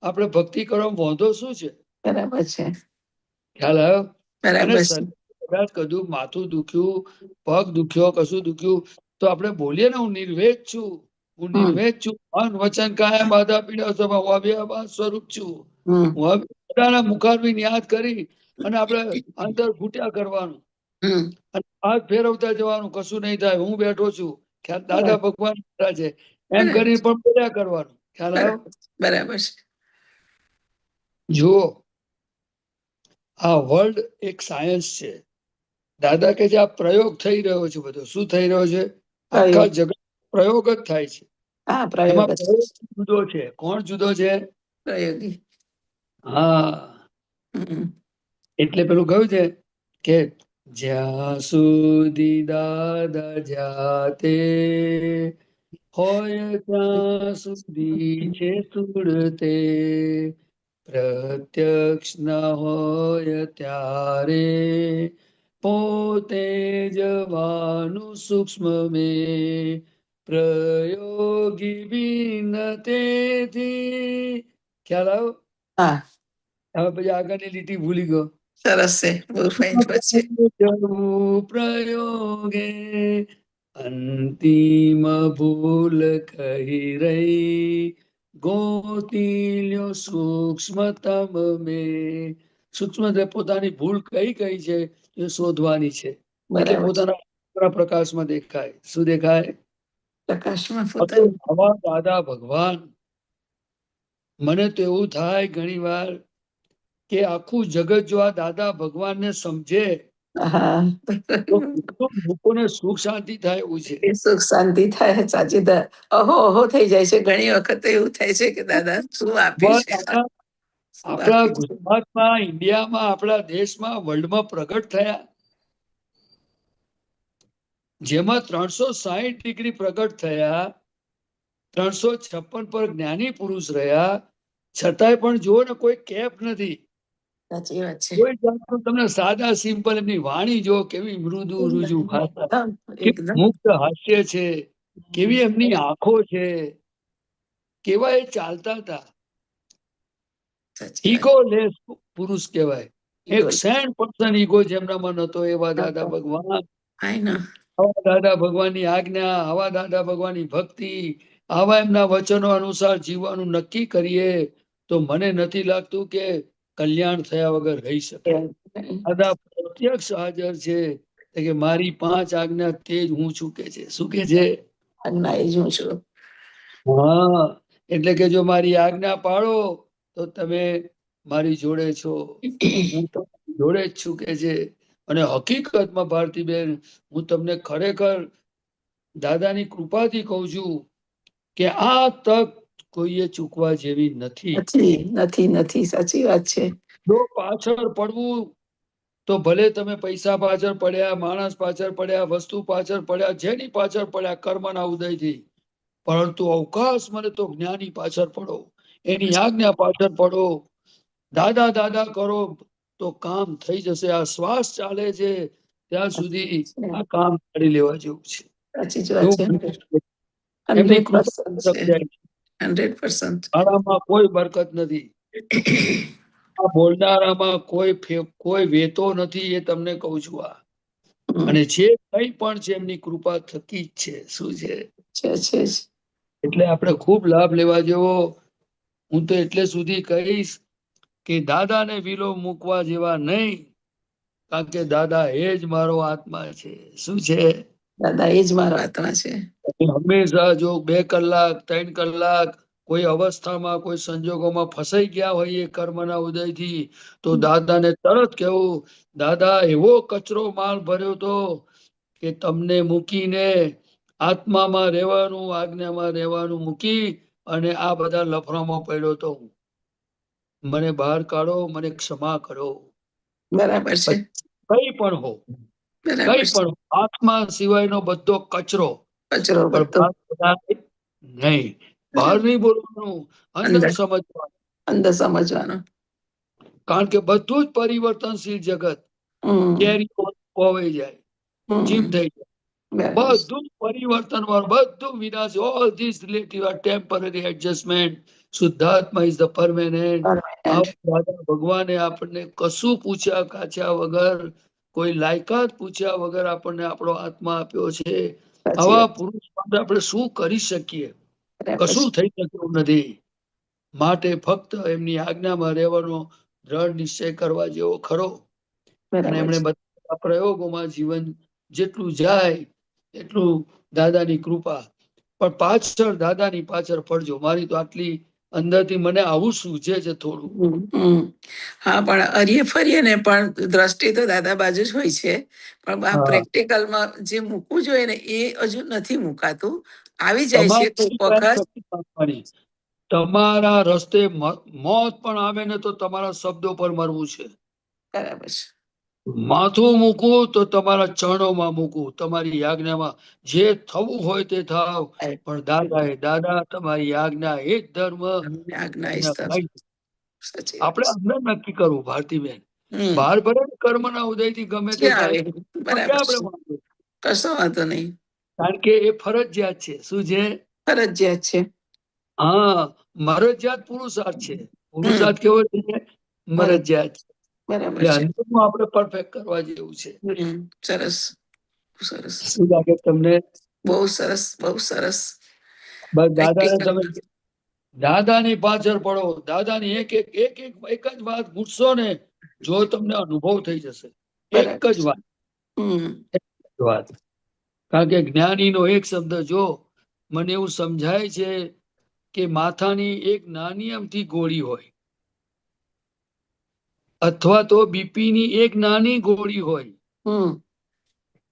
આપણે ભક્તિ કરવામાં વાંધો શું છે? બરાબર છે. ખ્યાલ આવ્યો? અને બરાબર છે. કદાચ કદું માથું દુખ્યું, પગ દુખ્યો, કશું દુખ્યું તો આપણે બોલીએ ને હું નિર્વેદ છું, હું નિર્વેદ છું, મન વચન કાયા બાધા પીડા સભા હું અવ્યય સ્વરૂપ છું. હું બધાના મુખારબીન યાદ કરી અને આપણે અંદર ફૂટ્યા કરવાનું અને હાથ ફેરવતા જવાનું. કશું નહીં થાય, હું બેઠો છું. દાદા ભગવાન છે એમ કરીને પણ બોલ્યા કરવાનું. ખ્યાલ આવ્યો? બરાબર છે. જુઓ, આ વર્લ્ડ એક સાયન્સ છે. દાદા કે જે આ પ્રયોગ થઈ રહ્યો છે બધો, શું થઈ રહ્યો છે? આખા જગત પ્રયોગ જ થાય છે. એમાં પ્રયોગ જુદો છે. કોણ જુદો છે? પ્રયોગી. હા, એટલે પેલું કહ્યું છે કે જ્યાં સુધી દાદા જાતે હોય ત્યાં સુધી છે સુરતે, પ્રત્યક્ષ ના હોય ત્યારે પોતે જવાનું સૂક્ષ્મ મેં, પ્રયોગી બિનતેથી. ખ્યાલ આવ્યો? હા. હવે પછી આગળની લીટી ભૂલી ગયો. સરસ છે. બહુ ફાઇન છે. પ્રયોગે અંતિમ ભૂલ કહી રહી, ગોતી સૂક્ષ્મતમ મેં. સૂક્ષ્મ પોતાની ભૂલ કઈ કઈ છે એ શોધવાની છે. એટલે પોતાના પ્રકાશમાં દેખાય. શું દેખાય? પ્રકાશમાં. દાદા ભગવાન, મને તો એવું થાય ઘણી વાર કે આખું જગત જો આ દાદા ભગવાનને સમજે હા તો લોકોને સુખ શાંતિ થાય એવું છે. એ સુખ શાંતિ થાય સાચી અહો અહો થઈ જાય છે. ઘણી વખત તો એવું થાય છે કે દાદા શું આપ્યું બસ છે, આપણા શું આપણા આપ્યું છે. ગુજરાતમાં, ઇન્ડિયામાં, આપણા દેશમાં, વર્લ્ડમાં પ્રગટ થયા, જેમાં 360 ડિગ્રી પ્રગટ થયા, 356 પર જ્ઞાની પુરુષ રહ્યા, છતાંય પણ જુઓ ને કોઈ કેપ નથી. સાચી વાત છે. કોઈ જાતનું તમને સાદા સિમ્પલ એમની વાણી જો કેવી મૃદુ રુજુ ભાષા, એકદમ કેવું એકદમ મુક્ત હાસ્ય છે, કેવી એમની આંખો છે, કેવા એ ચાલતા હતા. સાચી વાત. ઈગોલેસ પુરુષ કહેવાય. ઈગો 100% ઈગો જેમનામાં નતો એવા દાદા ભગવાન. આય ના આવા દાદા ભગવાનની આજ્ઞા, આવા દાદા ભગવાનની ભક્તિ, આવા એમના વચનો અનુસાર જીવવાનું નક્કી કરીએ તો મને નથી લાગતું કે કલ્યાણ થયા વગર રહી શકે. દાદા પ્રત્યક્ષ હાજર છે કે મારી 5 આજ્ઞા તે જ હું છું કે છે. શું કે છે? આજ્ઞા એ જ હું છું. હા, એટલે કે જો મારી આજ્ઞા પાળો તો તમે મારી જોડે છો, હું તમારી જોડે જ છું કે છે. અને હકીકતમાં ભારતીબેન, હું તમને ખરેખર દાદાની કૃપાથી કહું છું કે આ તક કોઈએ ચૂકવા જેવી નથી. નથી નથી નથી સાચી વાત છે. જો પાછળ પડવું તો ભલે તમે પૈસા પાછળ પડ્યા, માણસ પાછળ પડ્યા, વસ્તુ પાછળ પડ્યા, જેની પાછળ પડ્યા કર્મના ઉદયથી, પરંતુ અવકાશ મળે તો જ્ઞાની પાછળ પડો, એની આજ્ઞા પાછળ પડો, દાદા દાદા કરો તો કામ થઈ જશે. આ શ્વાસ ચાલે છે ત્યાં સુધી આ કામ કરી લેવા જેવું છે. સાચી જ વાત એવું છે. મને લાગે. એમની 100% કૃપા છે. સમજાય છે. 100%. મારામાં કોઈ બરકત નથી, આ બોલનારામાં કોઈ વેતો નથી, એ તમને કહું છું. આ અને જે કંઈ પણ છે એમની કૃપા થકી જ છે. શું છે? છે છે જ. એટલે આપણે ખૂબ લાભ લેવા જેવો. હું તો એટલે સુધી કહીશ કે દાદાને વિલો મૂકવા જેવા નહીં, કારણ કે દાદા એ જ મારો આત્મા છે. શું છે? દાદા એ જ મારો આત્મા છે. હંમેશા જો 2 કલાક 3 કલાક કોઈ અવસ્થામાં કોઈ સંજોગોમાં ફસાઈ ગયા હોઈએ કર્મના ઉદયથી, તો દાદાને તરત કહેવું, દાદા એવો કચરો માલ ભર્યો તો કે તમને મૂકીને આત્મામાં રહેવાનું, આજ્ઞામાં રહેવાનું મૂકી અને આ બધા લફરામાં પડ્યો તો હું. મને બહાર કાઢો, મને ક્ષમા કરો. બરાબર છે. કઈ પણ હો, બરાબર કઈ છે. પણ આત્મા સિવાયનો બધો કચરો, કચરો પણ બધો બહાર નહીં. બહાર નહીં બોલવાનું, અંદર અંદર સમજવાનું. અંદર સમજવાનો. કારણ કે બધું જ પરિવર્તનશીલ જગત, હમ કેરી ખોવાઈ જાય, ચીમ થઈ જાય, બરાબર છે. બધું જ પરિવર્તન વાળું, બધું વિનાશ. All this relative are temporary adjustment. શુદ્ધાત્મા ઇઝ ધ પરમેનન્ટ. Permanent. દાદા ભગવાને આપણને કશું પૂછ્યા કાછ્યા વગર, કોઈ લાયકાત પૂછ્યા વગર આપણને આપણો આત્મા આપ્યો છે. સાચી આવા વાત. પુરુષ માટે આપણે શું કરી શકીએ? બરાબર કશું છે. થઈ શકતું નથી. માટે ફક્ત એમની આજ્ઞામાં રહેવાનો દ્રઢ નિશ્ચય કરવા જેવો ખરો. અને બરાબર એમણે છે. બધા પ્રયોગોમાં જીવન જેટલું જાય એટલું દાદાની કૃપા. પણ પાછળ દાદાની પાછળ પડજો. મારી તો આટલી અંદરથી મને આવું સૂઝે છે થોડું. હા, પણ હરીએ ફરીએ ને પણ દ્રષ્ટિ તો દાદા બાજુ જ હોય છે. પણ આ હા, પ્રેક્ટિકલમાં જે મૂકવું જોઈએ ને એ હજુ નથી મુકાતું. આવી જાય છે તમારે કોક ત્યાં વખત. શક્તિ આપવાની. તમારા રસ્તે મોત પણ આવે ને તો તમારા શબ્દો પર મરવું છે. બરાબર છે. માથું મૂકવું તો તમારા ચરણોમાં મૂકવું, તમારી આજ્ઞામાં. જે થવું હોય તે થાવ, પણ દાદા તમારી આજ્ઞા એ જ ધર્મ. અમને આજ્ઞા અને ઈશ્વર. કંઈ સાચી વાત આપણે છે. અંદર નક્કી કરવું. ભારતીબેન, હમ બહાર ભલે કર્મના ઉદયથી ગમે તે જે થાય, આવે પણ ક્યાં બરાબર આપણે છે. માનવું? કશો વાંધો નહીં. કારણ કે એ ફરજિયાત છે. શું છે? ફરજિયાત છે. હા, મરજિયાત પુરુષાર્થ છે. હમ પુરુષાર્થ કેવો છે? બરાબર મરજિયાત. બરાબર એટલે છે. અંદરનું આપણે પરફેક્ટ કરવા જેવું છે. સરસ સરસ. શું લાગે તમને? બહુ સરસ બહુ સરસ. બસ દાદાને પ્રેક્ટિકલ તમે દાદાની પાછળ પડો. દાદાની એક જ વાત મૂકશો ને, જો તમને અનુભવ થઈ જશે. એક બરાબર જ છે. વાત. કારણ કે જ્ઞાનીનો એક શબ્દ જો મને એવું સમજાય છે કે માથાની એક નાની અમથી ગોળી હોય, અથવા તો બીપીની એક નાની ગોળી હોય,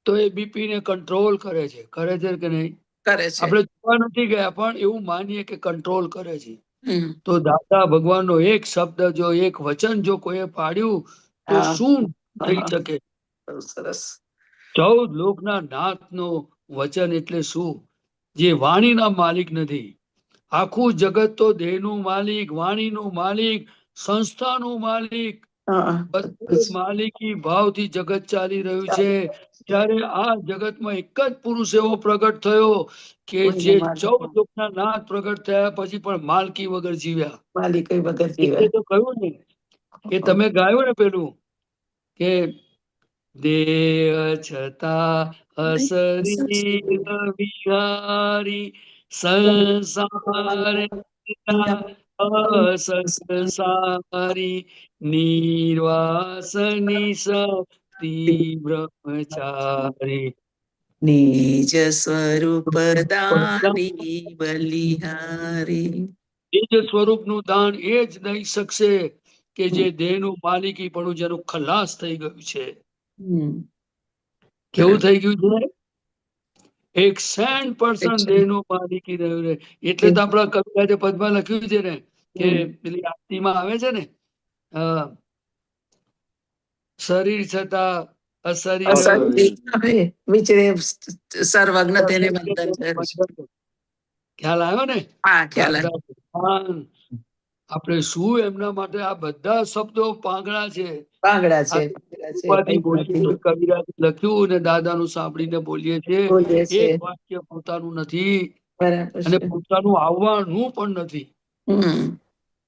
તો એ બીપી ને કંટ્રોલ કરે છે કે નહીં? કરે છે. આપણે જોવા નથી ગયા પણ એવું માનીએ કે કંટ્રોલ કરે છે. હમ. તો દાદા ભગવાનનો એક શબ્દ જો એક વચન જો કોઈએ પાડ્યું તો હા. શું થઈ હા. શકે? બહુ સરસ. 14 લોકના નાથનો વચન એટલે શું? જે વાણીના માલિક નથી. આખું જગત તો દેહનું માલિક, વાણીનું માલિક, સંસ્થાનું માલિક, હા. બધું માલિકી ભાવથી જગત ચાલી રહ્યું છે. ત્યારે આ જગતમાં એક જ પુરુષ એવો પ્રગટ થયો કે જે 14 લોકના નાથ પ્રગટ થયા પછી પણ માલકી વગર જીવ્યા. માલિક વગર એટલે જીવ્યા. તો કહ્યું ને કે તમે ગાયું ને પેલું કે દેહ છતાં અશરીર વિહારી સંસાર અસંસારી નિર્વાસની શક્તિ બ્રહ્મચારી. નિજ સ્વરૂપ દાની બલિહારી. એ જ સ્વરૂપનું દાન એ જ દઈ શકશે કે જે દેહનું માલિકી પણ જેનું ખલાસ થઈ ગયું છે. કેવું થઈ ગયું છે? 100% દેહનું માલિકી રહ્યું છે. એટલે તો આપણા કવિરાજે પદમાં લખ્યું છે ને કે પેલી આરતીમાં આવે છે ને શરીર છતાં અશરીર વિચરે સર્વજ્ઞ તેને વંદન કરે છે. ખ્યાલ આવ્યો ને? હા, ખ્યાલ આવ્યો. દાદા ભગવાન આપણે શું એમના માટે આ બધા શબ્દો પાંગળા છે. પાંગડા છે. ઉપાધિ બોલીએ, કવિરાજે લખ્યું ને દાદાનું સાંભળીને બોલીએ છીએ. બોલીએ છે. એક વાક્ય પોતાનું નથી બરાબર અને છે. પોતાનું આવવાનું પણ નથી.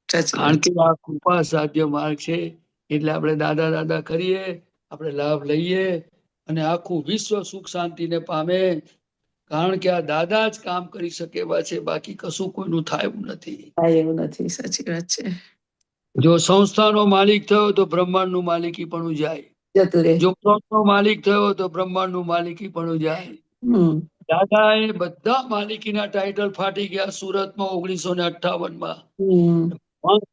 સાચી કારણ વાત કે આ કૃપા સાધ્ય માર્ગ છે. એટલે આપણે દાદા દાદા કરીએ, આપણે લાભ લઈએ અને આખું વિશ્વ સુખ શાંતિને પામે. કારણ કે આ દાદા જ કામ કરી શકે એવા છે, બાકી કશું કોઈનું થાય એવું નથી. થાય એવું નથી. સાચી વાત છે. જો સંસ્થાનો માલિક થયો તો બ્રહ્માંડનું માલિકી પણ જાય. જતું રહે. જો નો માલિક થયો તો બ્રહ્માંડનું માલિકી પણ જાય. દાદા એ બધા માલિકીના ટાઇટલ ફાટી ગયા સુરતમાં 1958માં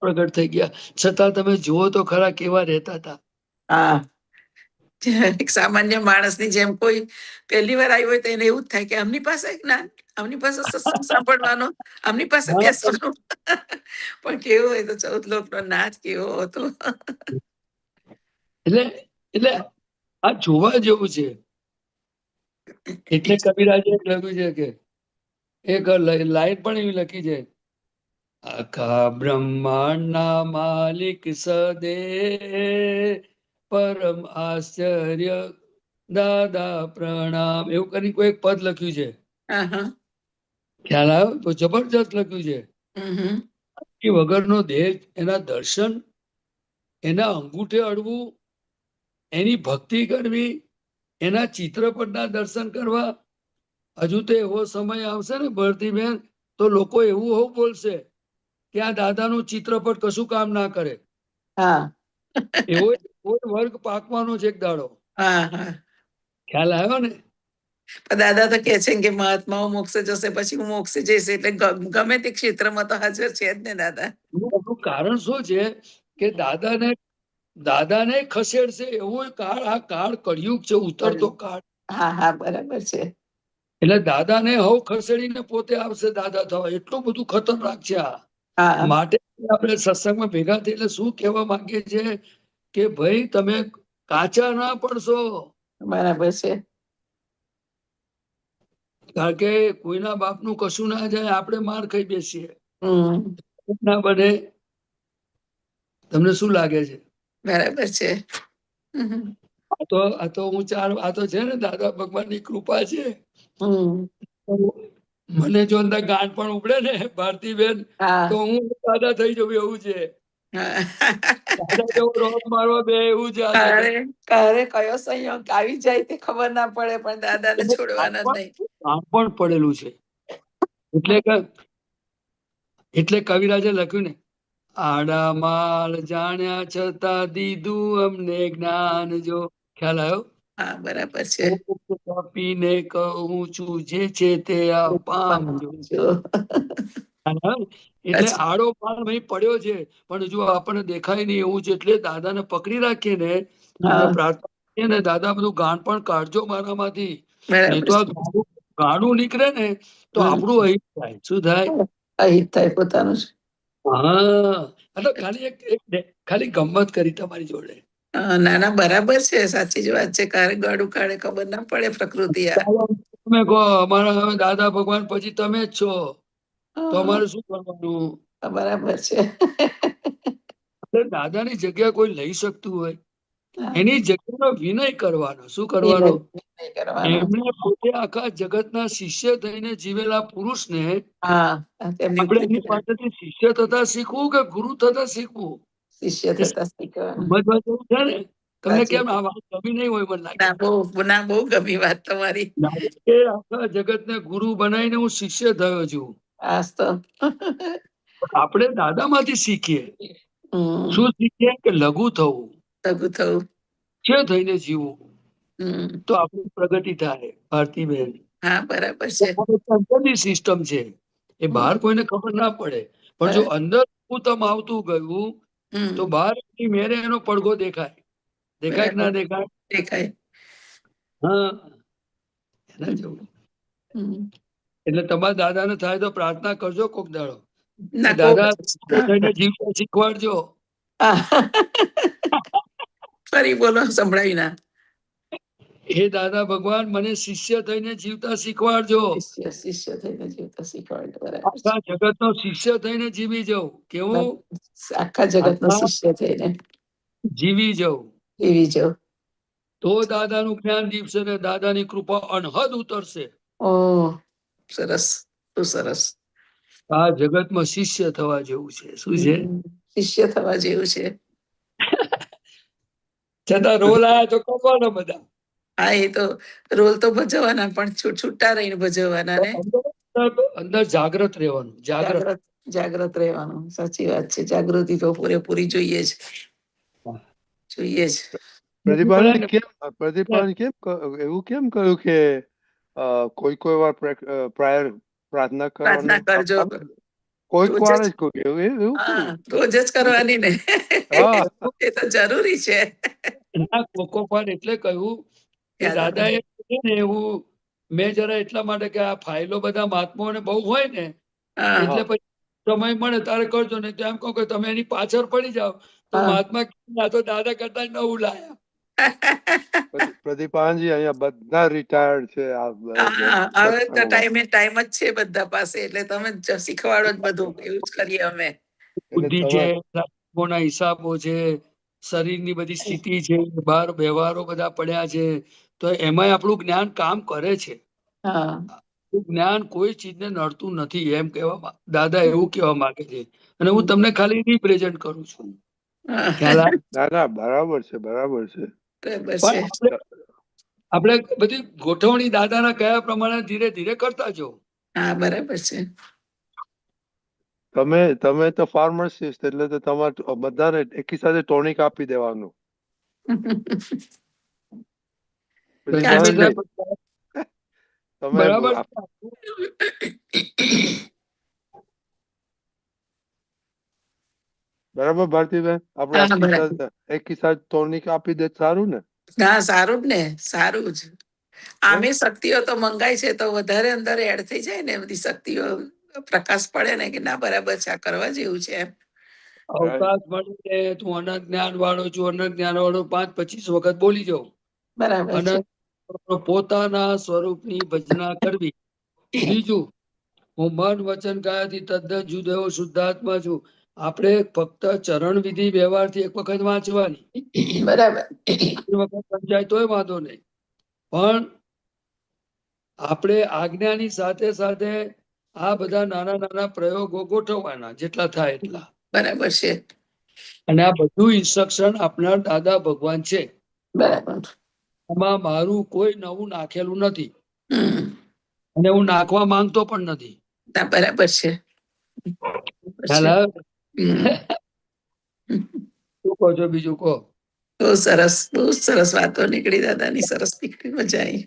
પ્રગટ થઈ ગયા. છતાં તમે જુઓ તો ખરા કેવા રહેતા હતા. હા, એક સામાન્ય માણસની જેમ કોઈ પહેલી વાર આવ્યો હોય તો એને એવું જ થાય કે આમની પાસે જ્ઞાન, આમની પાસે સત્સંગ સાંભળવાનો, આમની પાસે બેસવાનું. પણ કેવો હોય તો 14 લોકનો નાથ કેવો હતો. એટલે આ જોવા જેવું છે. એટલે કવિરાજે લખ્યું છે કે એક લાઈન પણ એવી લખી છે, આખા બ્રહ્માંડના માલિક સદે પરમ આશ્ચર્ય દાદા પ્રણામ, એવું કરી કોઈ પદ લખ્યું છે. ખ્યાલ આવ્યો? તો જબરજસ્ત લખ્યું છે. એ વગરનો દેહ, એના દર્શન, એના અંગૂઠે અડવું, એની ભક્તિ કરવી, એના ચિત્રપટના દર્શન કરવા. હજુ તો એવો સમય આવશે ને ભરતીબેન, તો લોકો એવું બોલશે કે આ દાદાનું ચિત્રપટ કશું કામ ના કરે. એવો વર્ગ પાકવાનો છે એક દાડો. ખ્યાલ આવ્યો ને? દાદા તો કે છે કે મહાત્માઓ મોક્ષે જશે પછી હું મોક્ષે જઈશ, એટલે ગમે તે ક્ષેત્રમાં તો હાજર છે જ ને દાદા. એનું કારણ શું છે કે દાદાને ખસેડશે એવો કાળ, આ કાળ કળિયુગ છે, ઉતરતો કાળ. હા, બરાબર છે. એટલે દાદાને હવ ખસેડીને પોતે આવશે દાદા થવા. એટલું બધું ખતરનાક છે આ. માટે આપણે સત્સંગમાં ભેગા થઈ એટલે શું કહેવા માંગીએ છીએ કે ભાઈ તમે કાચા ના પડશો. બરાબર છે. કારણ કે કોઈના બાપનું કશું ના જાય, આપણે માર ખાઈ બેસીએ. ના બને. તમને શું લાગે છે? બરાબર છે. આ તો હું આ તો છે ને દાદા ભગવાનની કૃપા છે. મને જો અંદર ગાંઠ પણ ઉપડે ને ભારતીબેન, તો હું દાદા થઈ જવું એવું છે. દાદા જેવો રોગ મારવા બે એવું છે. ક્યારે કયો સંયોગ આવી જાય તે ખબર ના પડે, પણ દાદાને છોડવાના નહીં. પણ પડેલું છે. એટલે કવિરાજે લખ્યું ને, આડા માલ જાણ્યા છતાં દીધું અમને જ્ઞાન જો. ખ્યાલ આવ્યો? હા, બરાબર છે. આપીને કહું છું જે છે તે આ પામજો. એટલે આડો માલ ભાઈ પડ્યો છે, પણ જો આપણને દેખાય નહીં એવું છે. એટલે દાદાને પકડી રાખીએ ને, અને પ્રાર્થના ને દાદા બધું ગાણ પણ કાઢજો મારામાંથી. બરાબર નહીં તો આ છે. ગાણું નીકળે ને તો હમ. આપણું અહિત થાય. શું થાય? અહિત થાય પોતાનું જ. હા, આ તો ખાલી ખાલી ગમત કરી તમારી જોડે. ના ના બરાબર છે, સાચી જ વાત છે. ક્યારે ગાડું કાઢે ખબર ના પડે પ્રકૃતિ આ. તમે કહો અમારા હવે દાદા ભગવાન પછી તમે જ છો, તો હા, અમારે શું કરવાનું? બરાબર છે. એટલે દાદાની જગ્યા કોઈ લઈ શકતું હોય હા, એની જગ્યાનો વિનય કરવાનો. શું વિનય કરવાનો? વિનય કરવાનો. એમણે પોતે આખા જગતના શિષ્ય થઈને જીવેલા પુરુષને હા, તેમની આપણે એની પુત્ર પાસેથી શિષ્ય થતા શીખવું કે ગુરુ થતા શીખવું? શિષ્ય એ થતા શીખવાનું. સમજવા જેવું છે ને. તમને સાચી કેમ આ વાત ગમી નહીં હોય મને લાગે. ના બહુ ગમી વાત તમારી. કે આખા જગતને ગુરુ બનાવીને હું શિષ્ય થયો છું. આજ તો આપણે દાદામાંથી શીખીએ. હમ, શું શીખીએ? કે લઘુ થવું, લઘુ થવું. શિષ્ય થઈને જીવવું, હમ, તો આપણી પ્રગતિ થાય. ભારતીબેન, હા બરાબર છે. અંદરની સિસ્ટમ છે, એ હમ, બહાર કોઈને ખબર ના પડે. પણ જો અંદર ઉત્તમ આવતું ગયું હમ, તો બહાર મેરે એનો પડઘો દેખાય. દેખાય કે બરાબર ના દેખાય? દેખાય. હા, એના જેવું. હમ. એટલે તમારા દાદાને થાય તો પ્રાર્થના કરજો કોક દાડો કે ના દાદા હા. થઈને જીવતા શીખવાડજો. ફરી બોલો, સંભળાવી ના. હે દાદા ભગવાન મને શિષ્ય થઈને જીવતા શીખવાડજો. શિષ્ય થઈને જીવતા શીખવાડજો. બરાબર છે. આખા જગતનો શિષ્ય થઈને જીવી જાઉં. કેવું? આખા જગત નો આખા શિષ્ય થઈને જીવી જાઉં. જીવી જાવ. તો દાદાનું જ્ઞાન દીપશે ને દાદાની કૃપા અનહદ ઉતરશે. ઓ સરસ, બહુ સરસ. આ જગતમાં શિષ્ય થવા જેવું છે. શું છે? શિષ્ય થવા જેવું છે. છતાં રોલ આયા તો કપાનો બધા. હા, એ તો રોલ તો ભજવવાના, પણ છૂટા રહીને ભજવવાના ને. અંદર જાગ્રત રહેવાનું. જાગ્રત. જાગ્રત રહેવાનું. સાચી વાત છે. જાગૃતિ તો પૂરેપૂરી જોઈએ જ. જોઈએ જ. પ્રદીપાને કેમ એવું કેમ કહ્યું કે કોઈ વાર પ્રાયર પ્રાર્થના પ્રાર્થના કરવાનું? કરજો. કોઈક રોજ વાર જ. જ કહ્યું એવું હા, કેવું? રોજ જ કરવાની ને. હા, એ તો જરૂરી છે. કોકો પર એટલે કહ્યું કે યાદ આવે. દાદા એ ને એવું મેં જરા એટલા માટે કે આ ફાઇલો બધા મહાત્માઓને બહુ હોય ને, હા, એટલે પછી સમય મળે તારે કરજો ને. તો એમ કહો કે તમે એની પાછળ પડી જાઓ તો હા. મહાત્મા ના તો દાદા કરતા નવું લાયા. પ્રદીપાનજી અહીંયા બધા રિટાયર્ડ છે. હા, હવે તો ટાઈમ જ છે બધા પાસે, એટલે તમે શીખવાડો જ બધું. એવું જ કરીએ અમે. બુદ્ધિ છે, ના હિસાબો છે, શરીરની બધી સ્થિતિ છે, બહાર વ્યવહારો બધા પડ્યા છે, તો એમાંય આપણું જ્ઞાન કામ કરે છે. હા. જ્ઞાન કોઈ ચીજને નડતું નથી એમ કહેવા દાદા એવું કહેવા માંગે છે. અને હું તમને ખાલી રિપ્રેઝન્ટ કરું છું. ખ્યાલ આવે? ના બરાબર છે, બરાબર છે. બરાબર છે. પણ આપણે બધી ગોઠવણી દાદાના કયા પ્રમાણે ધીરે ધીરે કરતા જો. હા, બરાબર છે. તમે તો ફાર્માસિસ્ટ, એટલે તો તમારે બધાને એકી સાથે ટોનિક આપી દેવાનું. તમે બરાબર. બરાબર ભારતીબેન, આપણે એકી સાથે ટોનિક આપી દે સારું ને? હા, સારું જ ને, સારું જ. આમે શક્તિઓ તો મંગાય છે તો વધારે અંદર એડ થઈ જાય ને, બધી શક્તિઓ પ્રકાશ પડે ને કે ના બરાબર છે, આ કરવા જેવું છે એમ. અવકાશ મળે તું અનંત જ્ઞાન વાળો છું, અનંત જ્ઞાન વાળો 5-25 વખત બોલી જાઉં. બરાબર છે. અનંત પોતાના સ્વરૂપની ભજના કરવી. બીજું, હું મન વચન કાયાથી તદ્દન જુદો એવો શુદ્ધાત્મા છું. આપણે ફક્ત ચરણ વિધિ વ્યવહારથી એક વખત વાંચવાની. બરાબર. વખત સમજાય તોય વાંધો નહીં, પણ આપણે આજ્ઞાની સાથે સાથે આ બધા નાના નાના પ્રયોગો ગોઠવવાના, જેટલા થાય એટલા. બરાબર છે. અને આ બધું ઇન્સ્ટ્રક્શન આપનાર દાદા ભગવાન છે. બરાબર. આમાં મારું કોઈ નવું નાખેલું નથી, અને હું નાખવા માંગતો પણ નથી. બરાબર છે. ખ્યાલ આવે? શું કહો છો? બીજું કહો. બહુ સરસ વાતો નીકળી દાદાની, સરસ નીકળી, મજા આવી.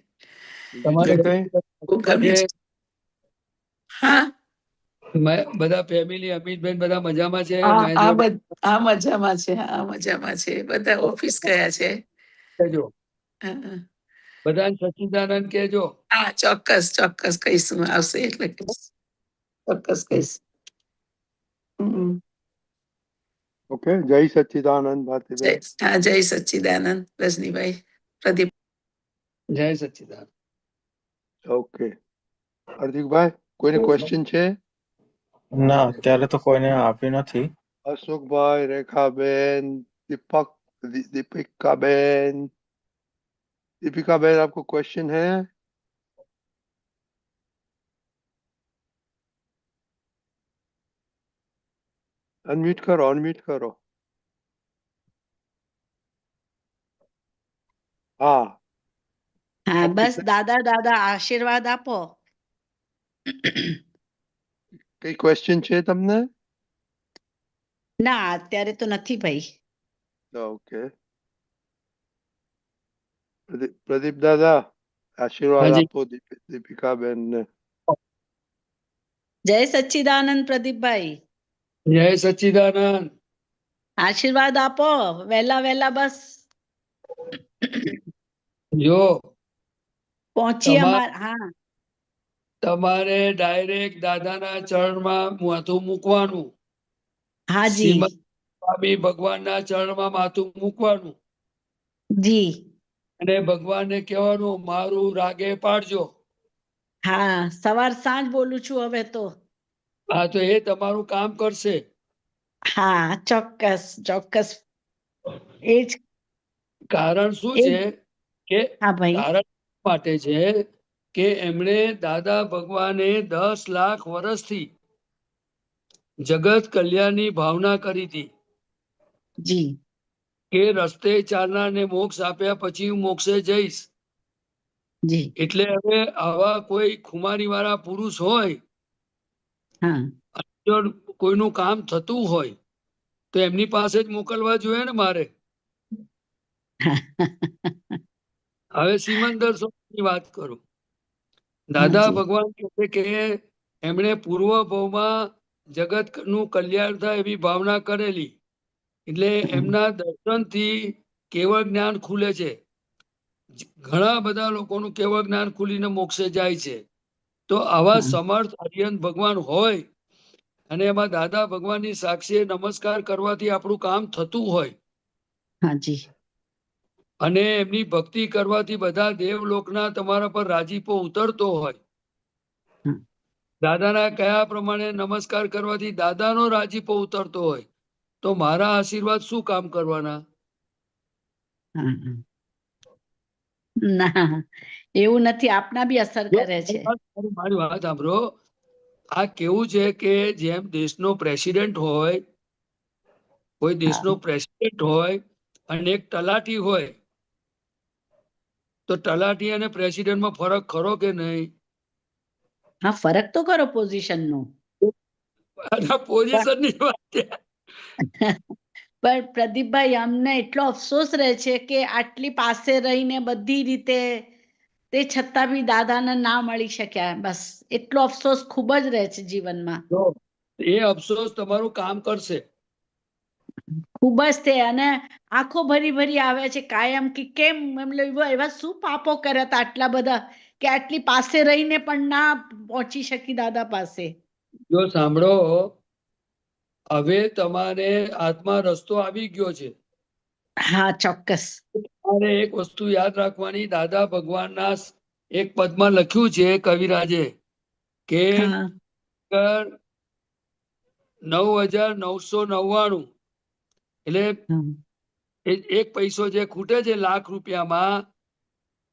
તમારે હા, બધા ફેમિલી, અમિતભાઈ બધા મજામાં છે? હા મજામાં છે. હા, મજામાં છે. બધા ઓફિસ ગયા છે. હા, બધાને સચ્ચિદાનંદ કહેજો. હા, ચોક્કસ ચોક્કસ કહીશું, આવશે એટલે કહીશ, ચોક્કસ કહીશ. ઓકે, જય સચ્ચિદાનંદ ભારતીબેન. હા, જય સચ્ચિદાનંદ રજનીભાઈ, પ્રદીપ. જય સચ્ચિદાનંદ. ઓકે, હાર્દિકભાઈ, કોઈને ક્વેશ્ચન છે? ના, અત્યારે તો કોઈને આપી નથી. અશોકભાઈ, રેખાબેન, दीपक, दीपिकाबेन, दीपिकाबेन, आपको क्वेश्चन है? अनम्यूट करो, अनम्यूट करो. हाँ, હા, आप બસ कितने દાદા દાદા આશીર્વાદ આપો. કઈ ક્વેશ્ચન છે તમને? ના, અત્યારે તો નથી ભાઈ. ઓકે, પ્રદીપ દાદા આશીર્વાદ હાજી. આપો દીપિકાબેન ને. જય સચ્ચિદાનંદ પ્રદીપભાઈ, જય સચ્ચિદાનંદ. આશીર્વાદ આપો વહેલા વહેલા બસ જો પહોંચીએ તમારે હા. તમારે ડાયરેક્ટ દાદાના ચરણમાં માથું મૂકવાનું. હાજી શ્રીમદ સ્વામી ભગવાનના ચરણમાં માથું મૂકવાનું જી. અને ભગવાનને કહેવાનું મારું રાગે પાડજો. હા, સવાર સાંજ બોલું છું હવે તો. હા, તો એ તમારું કામ કરશે. હા, ચોક્કસ ચોક્કસ. એ જ. કારણ શું છે કે હા ભાઈ. કારણ માટે છે કે એમણે દાદા ભગવાને 10 લાખ વર્ષથી જગત કલ્યાણની ભાવના કરી હતી જી કે રસ્તે ચાલનારને મોક્ષ આપ્યા પછી હું મોક્ષે જઈશ. જી. એટલે હવે આવા કોઈ ખુમારી વાળા પુરુષ હોય, હા. જો કોઈનું કામ થતું હોય તો એમની પાસે જ મોકલવા જોઈએ ને મારે. હવે સિમંદર સ્વામીની વાત કરું. દાદા હાજી. ભગવાન કહે છે કે એમણે પૂર્વ ભાવમાં જગતનું કલ્યાણ થાય એવી ભાવના કરેલી, એટલે એમના દર્શનથી કેવળ જ્ઞાન ખુલે છે. ઘણા બધા લોકોનું કેવળ જ્ઞાન ખુલીને મોક્ષે જાય છે. તો આવા સમર્થ આર્યન ભગવાન હોય અને એમાં દાદા ભગવાનની સાક્ષીએ નમસ્કાર કરવાથી આપણું કામ થતું હોય હાજી. અને એમની ભક્તિ કરવાથી બધા દેવલોકના તમારા પર રાજીપો ઉતરતો હોય, દાદાના કયા પ્રમાણે નમસ્કાર કરવાથી દાદાનો રાજીપો ઉતરતો હોય, તો મારા આશીર્વાદ શું કામ કરવાના? ના, એવું નથી, આપના બી અસર કરે છે. મારી વાત સાંભળો. આ કેવું છે કે જેમ દેશનો પ્રેસિડેન્ટ હોય, કોઈ દેશનો પ્રેસિડેન્ટ હોય અને એક તલાટી હોય, તો તલાટી અને પ્રેસિડેન્ટમાં ફરક ખરો કે નહીં? હા, ફરક તો ખરો પોઝિશન નો. પોઝિશન ની વાત છે. પણ પ્રદીપભાઈ, અમને એટલો અફસોસ રહે છે કે આટલી પાસે રહીને બધી રીતે તે છતાં બી દાદાને ના મળી શક્યા. બસ એટલો અફસોસ ખૂબ જ રહે છે જીવનમાં. એ અફસોસ તમારું કામ કરશે. ખૂબ જ તે, અને આંખો ભરી ભરી આવે છે કાયમ કે કેમ એવા શું પાપો કર્યા હતા આટલા બધા કે આટલી પાસે રહીને પણ ના પહોંચી શકી દાદા પાસે. જો સાંભળો, હવે તમારે આત્મા રસ્તો આવી ગયો છે. હા, ચોક્કસ. તમારે એક વસ્તુ યાદ રાખવાની, દાદા ભગવાનના એક પદમાં લખ્યું છે કવિરાજે કે 9,999 એટલે એક પૈસો જે ખૂટે છે લાખ રૂપિયામાં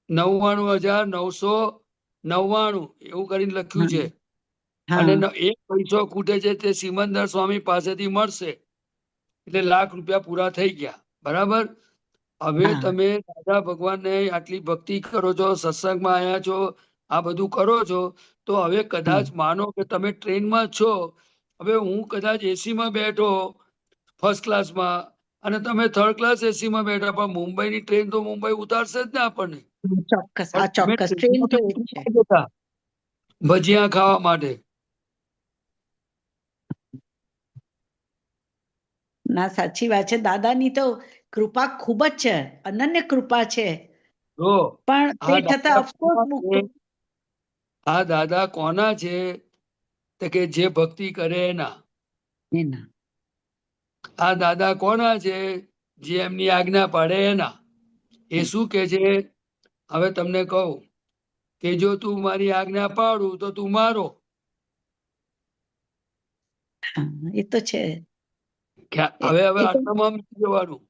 99,999 એવું કરીને લખ્યું છે. અને એક પૈસો ખૂટે છે તે સિમંદર સ્વામી પાસેથી મળશે, એટલે લાખ રૂપિયા પૂરા થઈ ગયા. બરાબર? હવે તમે દાદા ભગવાનને આટલી ભક્તિ કરો છો, સત્સંગમાં આવ્યા છો, આ બધું કરો છો, તો હવે કદાચ માનો કે તમે ટ્રેનમાં છો, હવે હું કદાચ એસીમાં બેઠો ફર્સ્ટ ક્લાસમાં અને તમે થર્ડ ક્લાસ એસીમાં બેઠા, પણ મુંબઈની ટ્રેન તો મુંબઈ ઉતારશે જ ને આપણને. ચોક્કસ, આ ચોક્કસ. ટ્રેન તો એક છે. ભજીયા ખાવા માટે. ના, સાચી વાત છે. દાદાની તો કૃપા ખૂબ જ છે, અનન્ય કૃપા છે. જો પણ તે આ છતાં દાદા અફસોસ કોના મૂકતો. છે? આ દાદા કોના છે? તો કે જે ભક્તિ કરે એના. એના. આ દાદા કોના છે? જે એમની આજ્ઞા પાડે એના. એ શું કે છે? હવે તમને કહું કે જો તું મારી આજ્ઞા પાડું તો તું મારો. હા, એ તો છે. હવે એ તો આટલામાં મૂકી જવાનું.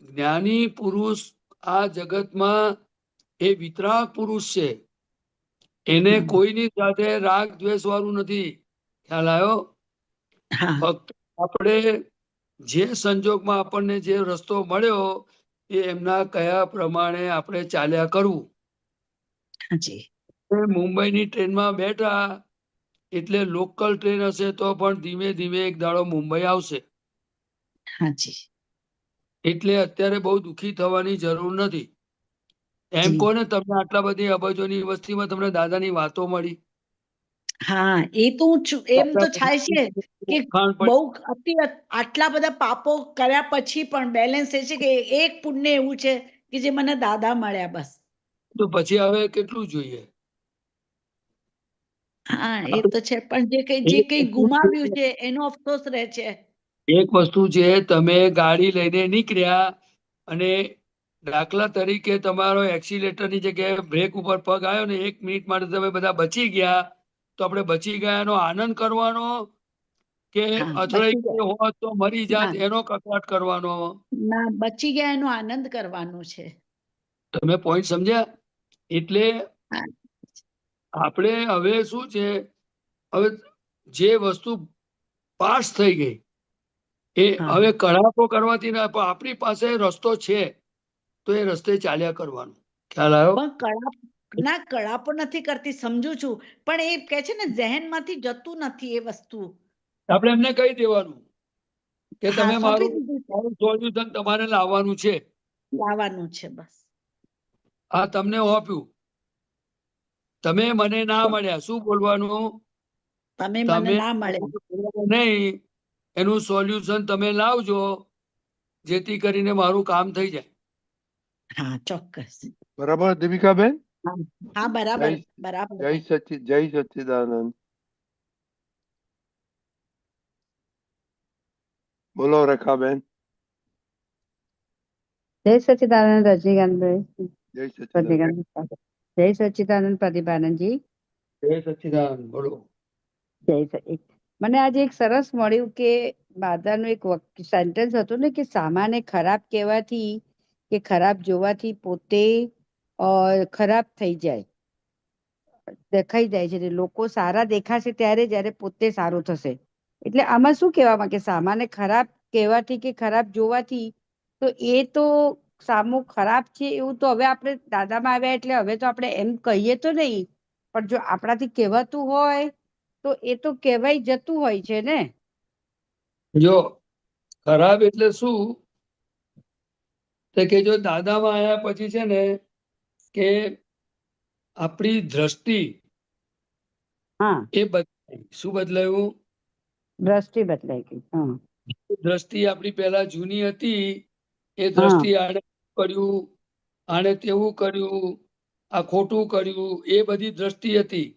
જ્ઞાની પુરુષ આ જગતમાં એ વિતરાગ પુરુષ છે. એને હા, કોઈની સાથે રાગ દ્વેષ વાળું નથી. ખ્યાલ આવ્યો? હા, ફક્ત આપણે જે સંજોગમાં આપણને જે રસ્તો મળ્યો એ એમના કયા પ્રમાણે આપણે ચાલ્યા કરવું. હાજી. મુંબઈની ટ્રેનમાં બેઠા એટલે લોકલ ટ્રેન હશે તો પણ ધીમે ધીમે એક દાડો મુંબઈ આવશે. હાજી. એટલે અત્યારે બહુ દુઃખી થવાની જરૂર નથી. એમ જી. કોને તમને આટલા બધી અબજોની વસ્તીમાં તમને દાદાની વાતો મળી? હા, એ તો હું એમ તો થાય છે કે ખાણ બહુ પડી આટલા બધા પાપો કર્યા પછી પણ બેલેન્સ એ છે કે એક પુણ્ય એવું છે કે જે મને દાદા મળ્યા બસ. તો પછી હવે કેટલું જોઈએ? હા, એ તો છે, પણ જે કઈ ગુમાવ્યું છે એનો અફસોસ રહે છે. એક વસ્તુ છે, તમે ગાડી લઈને નીકળ્યા અને દાખલા તરીકે તમારો એક્સિલેટરની જગ્યાએ બ્રેક ઉપર પગ આવ્યો ને 1 મિનિટ માટે તમે બધા બચી ગયા તો આપણે બચી ગયાનો આનંદ કરવાનો કે હા, અથડાઈ બચી ગયા. ગયો હોત તો મરી જાત ના, એનો કકળાટ કરવાનો? ના, બચી ગયા એનો આનંદ કરવાનો છે. તમે પોઈન્ટ સમજ્યા? એટલે હા, આપણે હવે શું છે, હવે જે વસ્તુ પાસ થઈ ગઈ એ હા. હવે કડાકો કરવાથી ના, પણ આપણી પાસે રસ્તો છે તો એ રસ્તે ચાલ્યા કરવાનું. ખ્યાલ આવ્યો? પણ કળાપો નથી કરતી, સમજુ છું, પણ એ કે છે ને ઝહેનમાંથી જતું નથી એ વસ્તુ. આપણે એમને કહી દેવાનું કે હા, તમે સોંપી દીધું છે. મારું સોલ્યુશન તમારે લાવવાનું છે. લાવવાનું છે બસ. આ તમને આપ્યું, તમે મને ના મળ્યા. શું બોલવાનું? તમે મને તમે ના મળ્યા. નહીં, એનું સોલ્યુશન તમે લાવજો જેથી કરીને મારું કામ થઈ જાય. હા, ચોક્કસ. બરાબર દીપિકાબેન? હા, હા, જય બરાબર, બરાબર. જય સચ્ચિદાનંદ. બોલો રેખાબેન. જય સચ્ચિદાનંદ રજનીકાંતભાઈ. જય સચ્ચિદાનંદ. જય સચ્ચિદાનંદ પ્રદીપાનંદજી. જય સચ્ચિદાનંદ. બોલો. મને આજે એક સરસ મળ્યું કે દાદાનું એક સેન્ટેન્સ હતું ને કે સામાને ખરાબ કહેવાથી કે ખરાબ જોવાથી પોતે ખરાબ થઈ જાય, દેખાઈ જાય છે, લોકો સારા દેખાશે ત્યારે જ્યારે પોતે સારું થશે. એટલે આમાં શું કહેવા માંગે, સામાને ખરાબ કહેવાથી કે ખરાબ જોવાથી તો એ તો સામું ખરાબ છે એવું તો હવે આપણે દાદામાં આવ્યા એટલે હવે તો આપણે એમ કહીએ તો નહીં, પણ જો આપણાથી કહેવાતું હોય તો એ તો કહેવાય જતું હોય છે ને. જો ખરાબ એટલે શું કે જો દાદામાં આવ્યા પછી છે ને કે આપણી દ્રષ્ટિ હા, એ બદલાઈ. શું બદલાયું? દ્રષ્ટિ બદલાઈ ગઈ. હા, દ્રષ્ટિ આપણી પહેલા જૂની હતી, એ હા, દ્રષ્ટિ આને કર્યું, આને તેવું કર્યું, આ ખોટું કર્યું, એ બધી દ્રષ્ટિ હતી.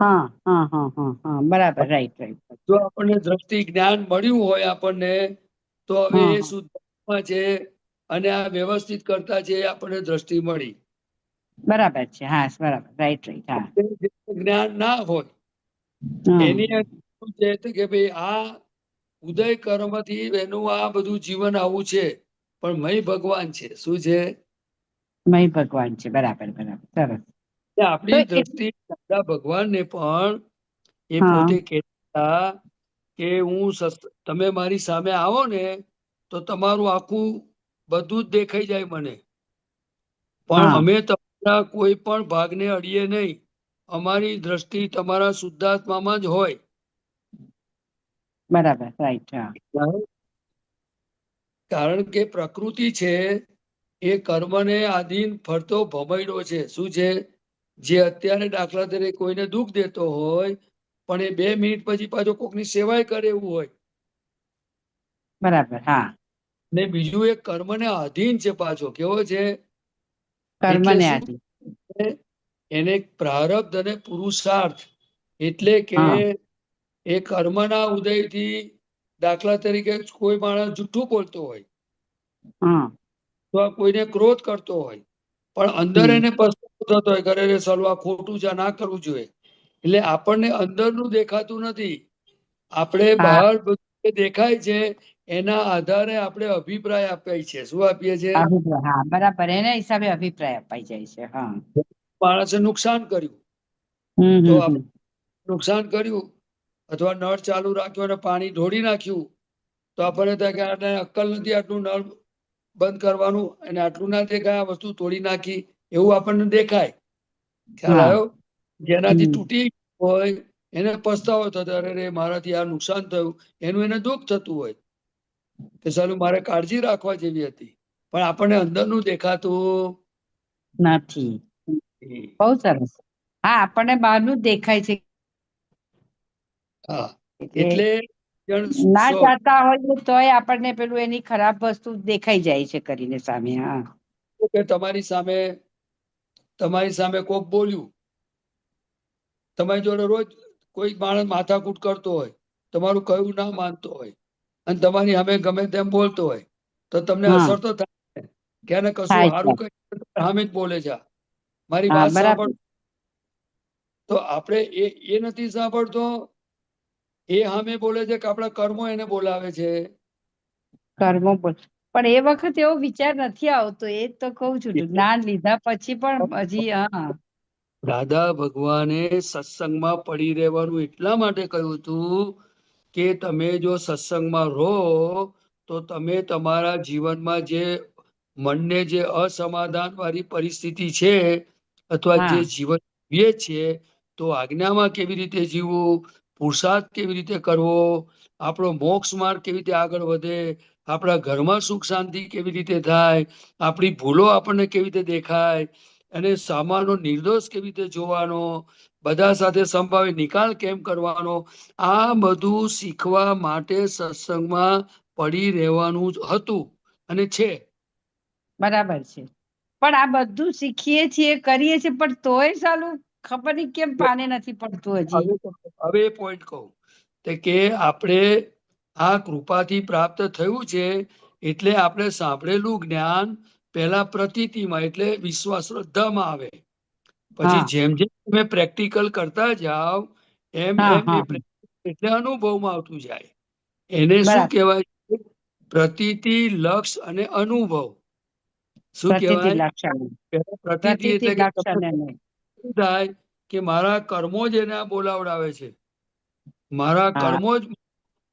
હા, હા, હા, હા, હા, બરાબર, રાઈટ. જો આપણને દ્રષ્ટિ જ્ઞાન મળ્યું હોય આપણને તો હવે હા, એ હા, શુદ્ધાત્મા છે અને આ વ્યવસ્થિત કરતા છે આપણને દ્રષ્ટિ મળી. બરાબર છે. હા, બરાબર, રાઈટ. હા, જ્ઞાન ના હોય હા, એની અંદર શું છે કે ભાઈ આ ઉદય કર્મથી એનું આ બધું જીવન આવું છે, પણ મય ભગવાન છે. શું છે? મય ભગવાન છે. બરાબર, બરાબર, સરસ. તો આપણી દ્રષ્ટિ દાદા ભગવાનને પણ એ હા, પોતે કહેતા કે તમે મારી સામે આવો ને તો તમારું આખું બધું જ દેખાઈ જાય મને, પણ હા, અમે તમારા કોઈ પણ ભાગને અડીએ નહીં. અમારી દ્રષ્ટિ તમારા શુદ્ધાત્મામાં જ હોય. બરાબર, રાઈટ. હા, કારણ કે પ્રકૃતિ છે એ કર્મને આધીન ફરતો ભમૈડો છે. શું છે? જે અત્યારે દાખલા તરીકે કોઈને દુઃખ દેતો હોય પણ એ 2 મિનિટ પછી પાછો કોકની સેવાય કરે એવું હોય. બરાબર. હા, ને બીજું એક કર્મને આધીન છે પાછો. કેવો છે? કર્મને શું? આધીન. એને પ્રારબ્ધ અને પુરુષાર્થ એટલે કે હા. એ કર્મના ઉદયથી, દાખલા તરીકે કોઈ માણસ જૂઠું બોલતો હોય, હા. અથવા કોઈને ક્રોધ કરતો હોય, પણ અંદર એને પસ્તાવો થતો હોય કે અરે સાલું આ ખોટું છે, ના કરવું જોઈએ. એટલે આપણને અંદરનું દેખાતું નથી, આપણે હા. બહાર બધું દેખાય છે એના આધારે આપણે અભિપ્રાય આપીએ છીએ. શું આપીએ છીએ? અભિપ્રાય. હા, બરાબર. એના હિસાબે અભિપ્રાય અપાઈ જાય છે. હા. માણસે નુકસાન કર્યું હમ તો હમ નુકસાન કર્યું, અથવા નળ ચાલુ રાખ્યો અને પાણી ઢોળી નાખ્યું, તો આપણને થાય કે આને અક્કલ નથી આટલું નળ બંધ કરવાનું, અને આટલું ના દેખાય, આ વસ્તુ તોડી નાખી એવું આપણને દેખાય. ખ્યાલ હા. આવ્યો? જેનાથી હમ. તૂટી હોય એને પસ્તાવો થતો, અરે મારાથી આ નુકસાન થયું, એનું એને દુઃખ થતું હોય કે સાલું મારે કાળજી રાખવા જેવી હતી, પણ આપણને અંદરનું દેખાતું નથી. નથી. બહુ સરસ. હા, આપણને બહારનું જ દેખાય છે. હા, કે એટલે ના ચાહતા હોય તોય આપણને પેલું એની ખરાબ વસ્તુ દેખાઈ જાય છે કરીને સામે. હા. કે તમારી સામે કોક બોલ્યું, તમારી જોડે રોજ કોઈ માણસ માથાકૂટ કરતો હોય, તમારું કયું ના માનતો હોય, અને તમારી સામે ગમે તેમ બોલતો હોય, તો તમને હા. અસર તો થાય કે આને કશું થાય સારું છે. કઈ સામે જ બોલે છે, મારી હા, વાત બરાબર. સાંભળ. તો આપણે એ નથી સાંભળતો, એ સામે બોલે છે કે આપણા કર્મો એને બોલાવે છે. કર્મો પણ એ વખત એવો વિચાર નથી આવતો. એ તો કહું છું, જ્ઞાન લીધા પછી પણ હજી. હા. દાદા ભગવાને સત્સંગમાં પડી રહેવાનું એટલા માટે કહ્યું હતું કે તમે જો સત્સંગમાં રહો તો તમે તમારા જીવનમાં જે મનને જે અસમાધાન વાળી પરિસ્થિતિ છે, અથવા જે હા. જીવન જીવીએ છીએ, તો આજ્ઞામાં કેવી રીતે જીવવું, પુરુષાર્થ કેવી રીતે કરવો, આપણો મોક્ષ માર્ગ કેવી રીતે આગળ વધે, આપણા ઘરમાં સુખ શાંતિ કેવી રીતે થાય, આપણી ભૂલો આપણને કેવી રીતે દેખાય, અને સામાનો નિર્દોષ કેવી રીતે જોવાનો, બધા સાથે સંભાવી નિકાલ કેમ કરવાનો, આ બધું શીખવા માટે સત્સંગમાં પડી રહેવાનું જ હતું અને છે. બરાબર છે. પણ આ બધું શીખીએ છીએ, કરીએ છીએ, પણ તોય સાલું ખબર નહીં કેમ પાને નથી પડતું હજી. હવે એ પોઈન્ટ કહું કે આપણે આ કૃપાથી પ્રાપ્ત થયું છે, એટલે આપણે સાંભળેલું જ્ઞાન પહેલા પ્રતીતિમાં એટલે વિશ્વાસ શ્રદ્ધામાં આવે, પછી હા. જેમ જેમ તમે પ્રેક્ટિકલ કરતા જાઓ એમ હા. એમ હા. એટલે અનુભવમાં આવતું જાય. એને શું બરાબર. કહેવાય? પ્રતીતિ, લક્ષ અને અનુભવ. શું પ્રતિથી કહેવાય? લક્ષણ. પ્રતીતિ પ્રતિથી એટલે કે લક્ષણ નહીં. શું થાય કે મારા કર્મો જ એને બોલાવડાવે છે, મારા હા. કર્મો જ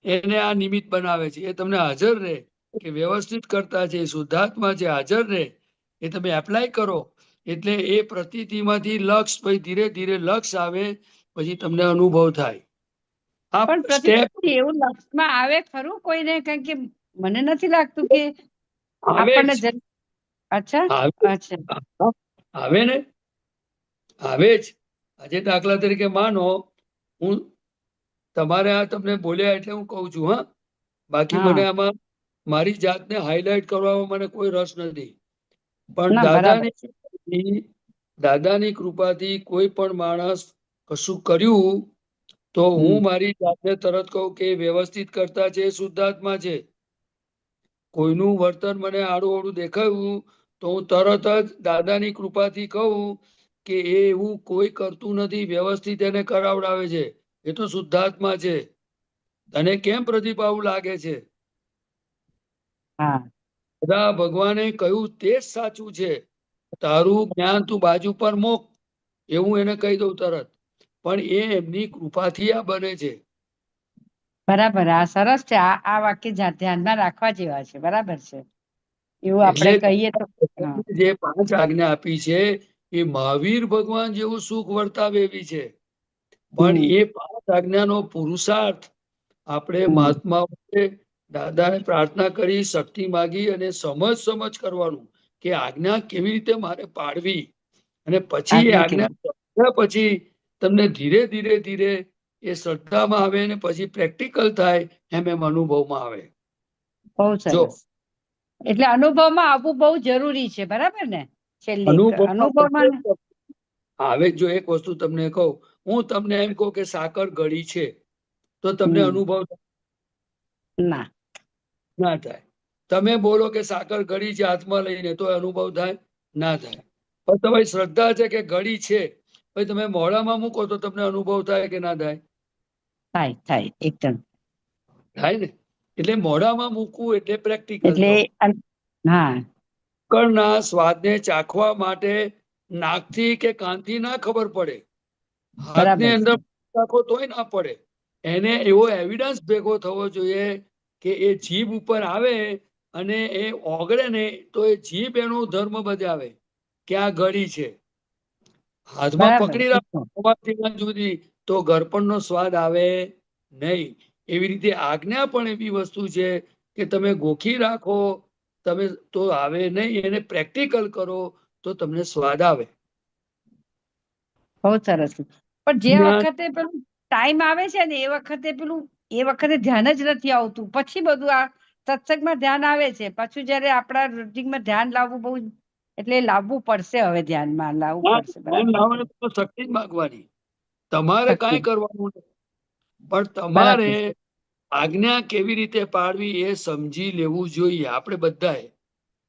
એને આ નિમિત્ત બનાવે છે. એ તમને હાજર રહે કે વ્યવસ્થિત કરતા છે, શુદ્ધાત્મા છે, હાજર રહે, એ તમે એપ્લાય કરો એટલે એ પ્રતીતિમાંથી લક્ષ, પછી ધીરે ધીરે લક્ષ આવે, પછી તમને અનુભવ થાય. આ પણ સ્ટેપ પ્રતિથી એવું લક્ષમાં આવે ખરું કોઈને? કારણ કે મને નથી લાગતું કે આવે આપણને જ. અચ્છા. આવે અચ્છા. આવે ને, આવે જ. આજે દાખલા તરીકે માનો હું તમારે આ તમને બોલ્યા એટલે હું કહું છું, હા, બાકી હા. મને આમાં મારી જાતને હાઈલાઈટ કરવામાં મને કોઈ રસ નથી, પણ ના, બરાબર છે. દાદાની કૃપાથી કોઈ પણ માણસ કશું કર્યું તો હું મારી જાતને તરત કહું કે વ્યવસ્થિત કરતા છે, શુદ્ધાત્મા છે. કોઈનું વર્તન મને આડું અવળું દેખાયું તો હું તરત જ દાદાની કૃપાથી કહું કે એ એવું કોઈ કરતું નથી, વ્યવસ્થિત એને કરાવડાવે છે, એ તો શુદ્ધાત્મા છે. તને કેમ પ્રદીપ આવું લાગે છે? હા. બધા ભગવાને કહ્યું તે જ સાચું છે, તારું જ્ઞાન તું બાજુ પર મોક, એવું એને કહી દઉં તરત. પણ એ એમની કૃપાથી આ બને છે. બરાબર. આ સરસ છે. આ વાક્ય ધ્યાનમાં રાખવા જેવા છે. બરાબર છે. એવું એટલે આપણે કહીએ તો. હા. જે 5 આજ્ઞા આપી છે એ મહાવીર ભગવાન જેવું સુખ વર્તાવે એવી છે, પણ એ 5 આજ્ઞાનો પુરુષાર્થ આપણે મહાત્માઓએ દાદાને પ્રાર્થના કરી, શક્તિ માગી અને સમજ કરવાનું કે આજ્ઞા કેવી રીતે મારે પાડવી, અને પછી એ આજ્ઞા પછી તમને ધીરે ધીરે એ શ્રદ્ધામાં આવે ને પછી પ્રેક્ટિકલ થાય, એમ અનુભવમાં આવે. બહુ જો સરસ. એટલે અનુભવમાં આવવું બહુ જરૂરી છે. બરાબર ને? છેલ્લે અનુભવ અનુભવમાં હવે જો એક વસ્તુ તમને કહું, હું તમને એમ કહું કે સાકર ગળી છે, તો તમને અનુભવ ના ના થાય. તમે બોલો કે સાકર ગળી છે હાથમાં લઈને, તો અનુભવ થાય? ના થાય. પણ તમારી શ્રદ્ધા છે કે ગળી છે, પછી તમે મોઢામાં મૂકો તો તમને અનુભવ થાય કે ના થાય? થાય થાય એકદમ થાય ને. એટલે મોઢામાં મૂકવું એટલે પ્રેક્ટિકલ. એટલે હા સાકરના સ્વાદને ચાખવા માટે નાકથી કે કાનથી ના ખબર પડે, હાથની બરાબર અંદર છે નાખો તોય ના પડે. એને એવો એવિડન્સ ભેગો થવો જોઈએ કે એ જીભ ઉપર આવે અને એ ઓગળે ને તો એ જીભ એનો ધર્મ બજાવે કે આ ગળી છે. હાથમાં બરાબર પકડી રાખવા જુદી તો ઘરપણનો સ્વાદ આવે નહીં. એવી રીતે આજ્ઞા પણ એવી વસ્તુ છે કે તમે ગોખી રાખો તમે તો આવે નહીં, એને પ્રેક્ટિકલ કરો તો તમને સ્વાદ આવે. બહુ સરસ. પણ જે જ્ઞાન વખતે પેલું ટાઈમ આવે છે ને એ વખતે ધ્યાન જ નથી આવતું. પછી બધું આ સત્સંગમાં ધ્યાન આવે છે. પાછું જયારે આપણા રૂટીનમાં ધ્યાન લાવવું બહુ એટલે લાવવું પડશે. હવે ધ્યાનમાં લાવવું પડશે. ધ્યાન બરાબર લાવવાનું તો શક્તિ જ માગવાની. તમારે શક્તિ કાંઈ કરવાનું નથી, પણ તમારે બરાબર આજ્ઞા કેવી રીતે પાડવી એ સમજી લેવું જોઈએ આપણે બધાએ.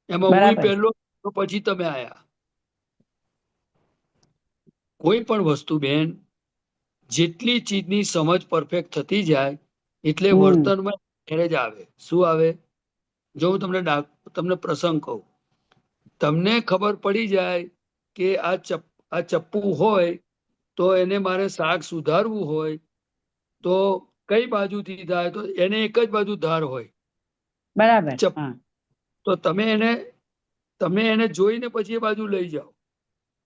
એમાં હું બરાબર પહેલો તો પછી તમે આયા. કોઈ પણ વસ્તુ બેન જેટલી ચીજની સમજ પરફેક્ટ થતી જાય એટલે વર્તનમાં જ આવે. શું આવે? જો હું તમને પ્રસંગ કહું, તમને ખબર પડી જાય કે આ ચપ્પુ હોય તો એને મારે શાક સુધારવું હોય તો કઈ બાજુથી થાય? તો એને એક જ બાજુ ધાર હોય. બરાબર હા તો તમે એને જોઈને પછી એ બાજુ લઈ જાઓ,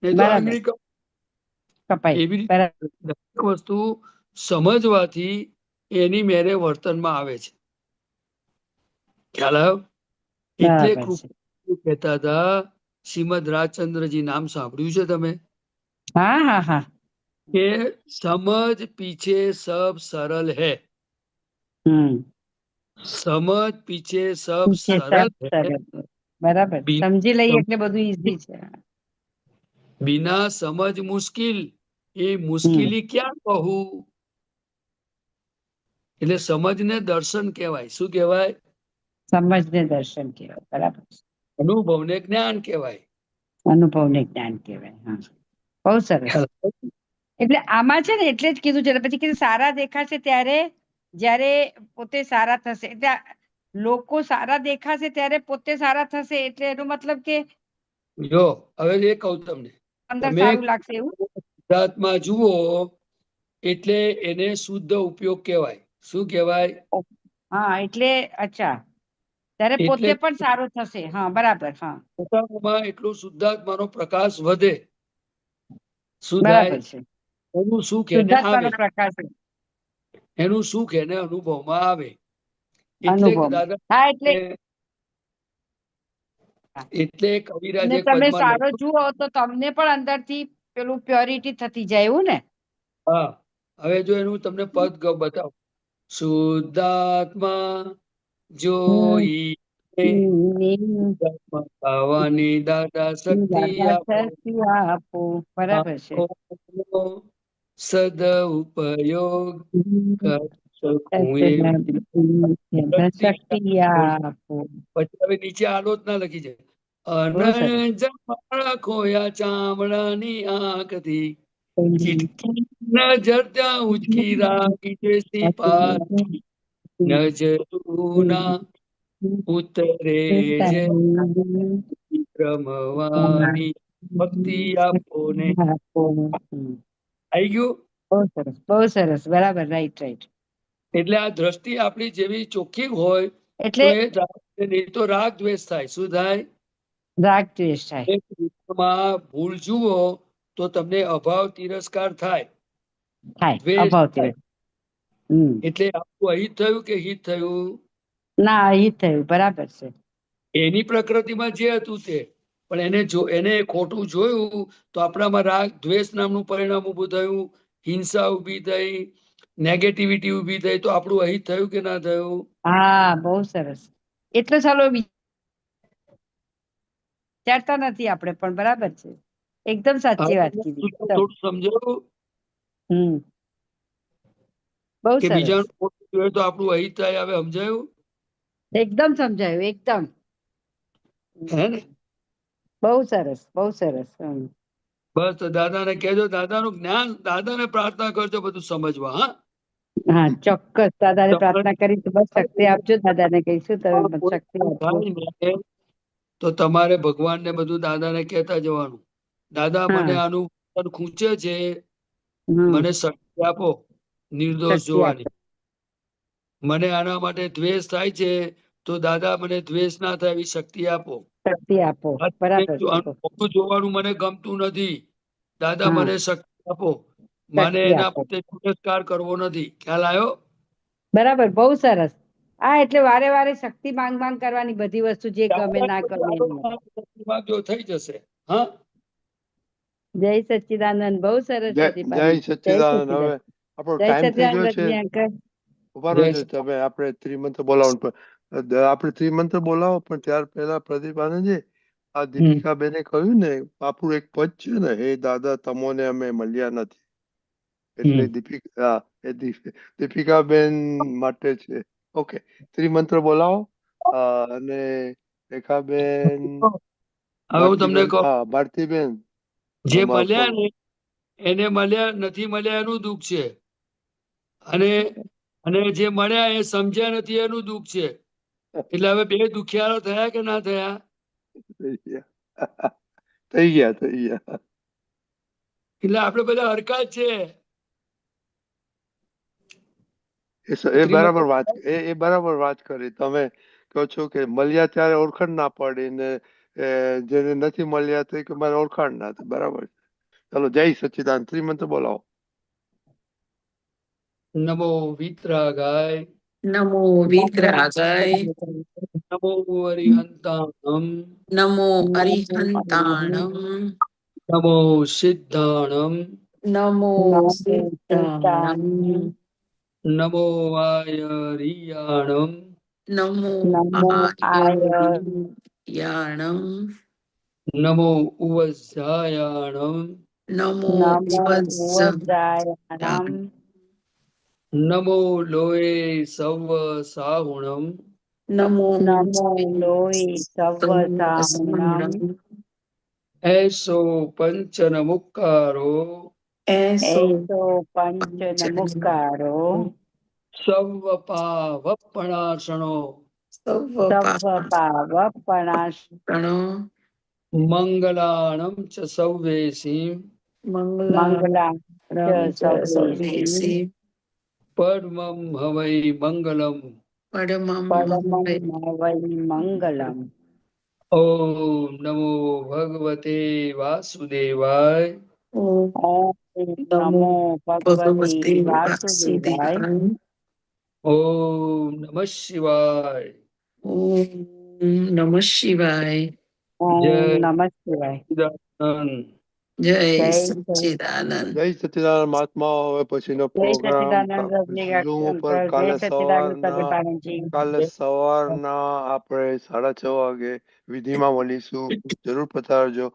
નહીં તો બરાબર આંગળી કપાઈ એવી રીતે બરાબર દરેક વસ્તુ સમજવાથી એની મેરે વર્તનમાં આવે છે. ખ્યાલ આવ્યો? એટલે બરાબર છે કહેતા હતા શ્રીમદ રાજચંદ્રજી, નામ સાંભળ્યું છે તમે? હા હા હા કે સમજ પીછે સબ સરલ है, સમજ પીછે સબ છે સરલ સબ है, સરસ. બરાબર સમજી લઈએ એટલે બધું ઈઝી છે. बिना समझ मुश्किल, એ મુશ્કેલી ક્યાં કહું? એટલે સમજને દર્શન કહેવાય. શું કહેવાય? સમજને દર્શન કહેવાય. બરાબર અનુભવને જ્ઞાન કહેવાય. અનુભવને જ્ઞાન કહેવાય. હા બહુ સરસ. એટલે આમાં છે ને એટલે જ કીધું છે. પછી કીધું સારા દેખાશે ત્યારે જ્યારે પોતે સારા થશે. એટલે લોકો સારા દેખાશે ત્યારે પોતે સારા થશે. એટલે એનો મતલબ કે જો હવે એ કહું તમને, અંદર તમે સારું લાગશે એવું. ગુજરાતમાં જુઓ એટલે એને શુદ્ધ ઉપયોગ કહેવાય. શું કહેવાય? હા એટલે અચ્છા ત્યારે એટલે પોતે પણ સારું થશે. હા બરાબર હા પોતાનામાં એટલું શુદ્ધાત્માનો પ્રકાશ વધે. શું થાય? બરાબર છે. એનું સુખ એને આવે, શુદ્ધાત્માનો પ્રકાશ એનું સુખ એને અનુભવમાં આવે. એટલે અનુભવ દાદા હા એટલે કવિરાજે ને એક તમે પદમાં સારો લખ્યું. જુઓ તો તમને પણ અંદરથી પેલું પ્યોરિટી થતી જાય એવું ને. હા હવે જો એનું તમને પદ બતાવો. શુદ્ધાત્મા જોઈ ખાવાની દાદા શક્તિ આપો બરાબર છે. આપો, સદ ઉપયોગ કરી શકું એવી શક્તિ આપો પછી હવે નીચે આલોચના લખી છે. બહુ સરસ. અનંત ખોયા ચામડાની આંખથી ચીટકી નજર ત્યાં ઉચકી રાખી છે સિપાહી, નજરૂના ઉતરે છે રમવાની ભક્તિ આપો ને. આવી ગયું? બહુ સરસ બહુ સરસ બરાબર રાઈટ રાઈટ. એટલે આ દ્રષ્ટિ આપણી જેવી ચોખ્ખી હોય તો એટલે એ નહીં તો રાગ દ્વેષ થાય. શું થાય? રાગ દ્વેષ થાય. ભૂલ જુઓ તો તમને અભાવ તિરસ્કાર થાય, થાય દ્વેષ અભાવ થાય. એટલે આપણું અહિત થયું કે હિત થયું? ના અહિત થયું. બરાબર છે. એની પ્રકૃતિમાં જે હતું તે, પણ એને ખોટું જોયું તો આપણામાં રાગ દ્વેષ નામનું પરિણામ ઉભું થયું, હિંસા ઉભી થઈ, નેગેટિવિટી ઉભી થઈ. તો આપણું અહિત થયું કે ના થયું? હા બહુ સરસ. એટલે ચાલો વિચારતા નથી આપણે, પણ બરાબર છે, એકદમ સાચી વાત કીધી. એકદમ. થોડું સમજાવું હમ બહુ કે સરસ, બીજાનું ખોટું જોઈએ તો આપણું અહિત થાય, હવે સમજાયું? એકદમ સમજાયું, એકદમ. હે ને? બહુ સરસ, બહુ સરસ. બસ તો દાદાને કહેજો, દાદાનું જ્ઞાન, દાદાને પ્રાર્થના કરજો બધું સમજવા. હા, હા, ચોક્કસ દાદાને તમારે પ્રાર્થના કરી તો બસ શક્તિ આપજો. દાદાને કહીશું તમે મને કોઈ શક્તિ આપજો. થાય ને તો તમારે ભગવાનને બધું દાદાને કહેતા જવાનું, દાદા મને હા. આનું મન ખૂંચે છે, હમ મને શક્તિ આપો નિર્દોષ શક્તિ જોવાની. આપો. મને આના માટે દ્વેષ થાય છે, તો દાદા મને દ્વેષ ના થાય એવી શક્તિ આપો. શક્તિ આપો. બરાબર છે. આનું ખોટું જોવાનું મને ગમતું નથી, દાદા હા, મને શક્તિ આપો, મને શક્તિ એના આપો. પ્રત્યે તિરસ્કાર કરવો નથી. ખ્યાલ આવ્યો? બરાબર, બહુ સરસ. હા, એટલે વારે વારે શક્તિ માંગ માંગ કરવાની, બધી વસ્તુ જે ગમે ના ગમે એની. જો થઈ જશે. હા, જય સચ્ચિદાનંદ. બહુ સરસ જય પ્રદીપાનંદ. જય સચ્ચિદાનંદ. સચ્ચિદાનંદ. હવે આપણો જય ટાઈમ થઈ ગયો સચ્ચિદાનંદ છે. રજની અંકલ. ઉભા જય રહેજો તમે, આપણે ત્રિમંત્ર બોલાવો આપણે ત્રિમંત્ર બોલાવો, પણ ત્યાર પહેલા પ્રદીપ આનંદજી, આ દીપિકા બેને કહ્યું ને, આપણું એક પદ છે ને, હે દાદા તમોને અમે મળ્યા નથી, એટલે દીપિકા બેન માટે છે. ઓકે, ત્રિમંત્ર બોલાવો. અને રેખાબેન, હવે હું તમને ભારતીબેન, કહું, હા ભારતીબેન, જે માફ મળ્યા કરો. ને એને મળ્યા નથી, મળ્યા એનું દુઃખ છે, અને અને જે મળ્યા એ સમજ્યા નથી એનું દુઃખ છે. એટલે હવે બે દુખિયારો થયા કે ના થયા? થઈ ગયા થઈ ગયા થઈ ગયા. એટલે આપણે બધા હરકત છે. એ બરાબર વાત, એ બરાબર વાત કરી તમે. કહો છો કે મળ્યા ત્યારે ઓળખાણ ના પડી ને, જેને નથી મળ્યા તો કે મારે ઓળખાણ ના થાય. બરાબર છે. ચલો, જય સચ્ચિદાનંદ. ત્રિમંત્ર બોલાવો. નમો વિતરાગાય, નમો વિતરાગાય, નમો અરિહંતાણમ, નમો અરિહંતાણમ, નમો સિદ્ધાણમ, નમો સિદ્ધાણમ, નમો આયરિયાણમ, નમો આયર્યાણમ, નમો ઉવઝાયાણમ, નમો ઉવજ્રાયણમ, નમો લોય સવ સાહુણમ, નમો નમો લોય સવ સાહુણમ, એસો પંચન મુક્કારો, એસો એસો પંચ નમુકારો, સવ પાવપણાસણો, સવ સવ પાવપણાશ, પાપણો, મંગલાણમ ચ સૌવેસી, મંગલાં ચ મંગલાણમ ચ સર્વેષી, સર્વેષી, પરમં હવૈ મંગલમ. પરમં પરમં વૈ મંગલમ. ઓમ નમો ભગવતે વાસુદેવાય, ઓમ ઓમ નમો નમો ભગવતે ભગવતે વાસુદેવાય, વાસુદેવાય, ઓમ નમઃ શિવાય, ઓમ નમઃ શિવાય, જય ઓમ નમઃ શિવાય. સચ્ચિદાનંદ. જય જય સચ્ચિદાનંદ. જય સચ્ચિદાનંદ મહાત્મા. હવે પછીનો જય પ્રોગ્રામ સચ્ચિદાનંદ રજની ઝૂમ ઉપર અંકલ. જય સચ્ચિદાનંદ પ્રદીપાનંદજી. કાલે સવારના આપણે 6:30 વાગે વિધિમાં મળીશું. જરૂર પધારજો.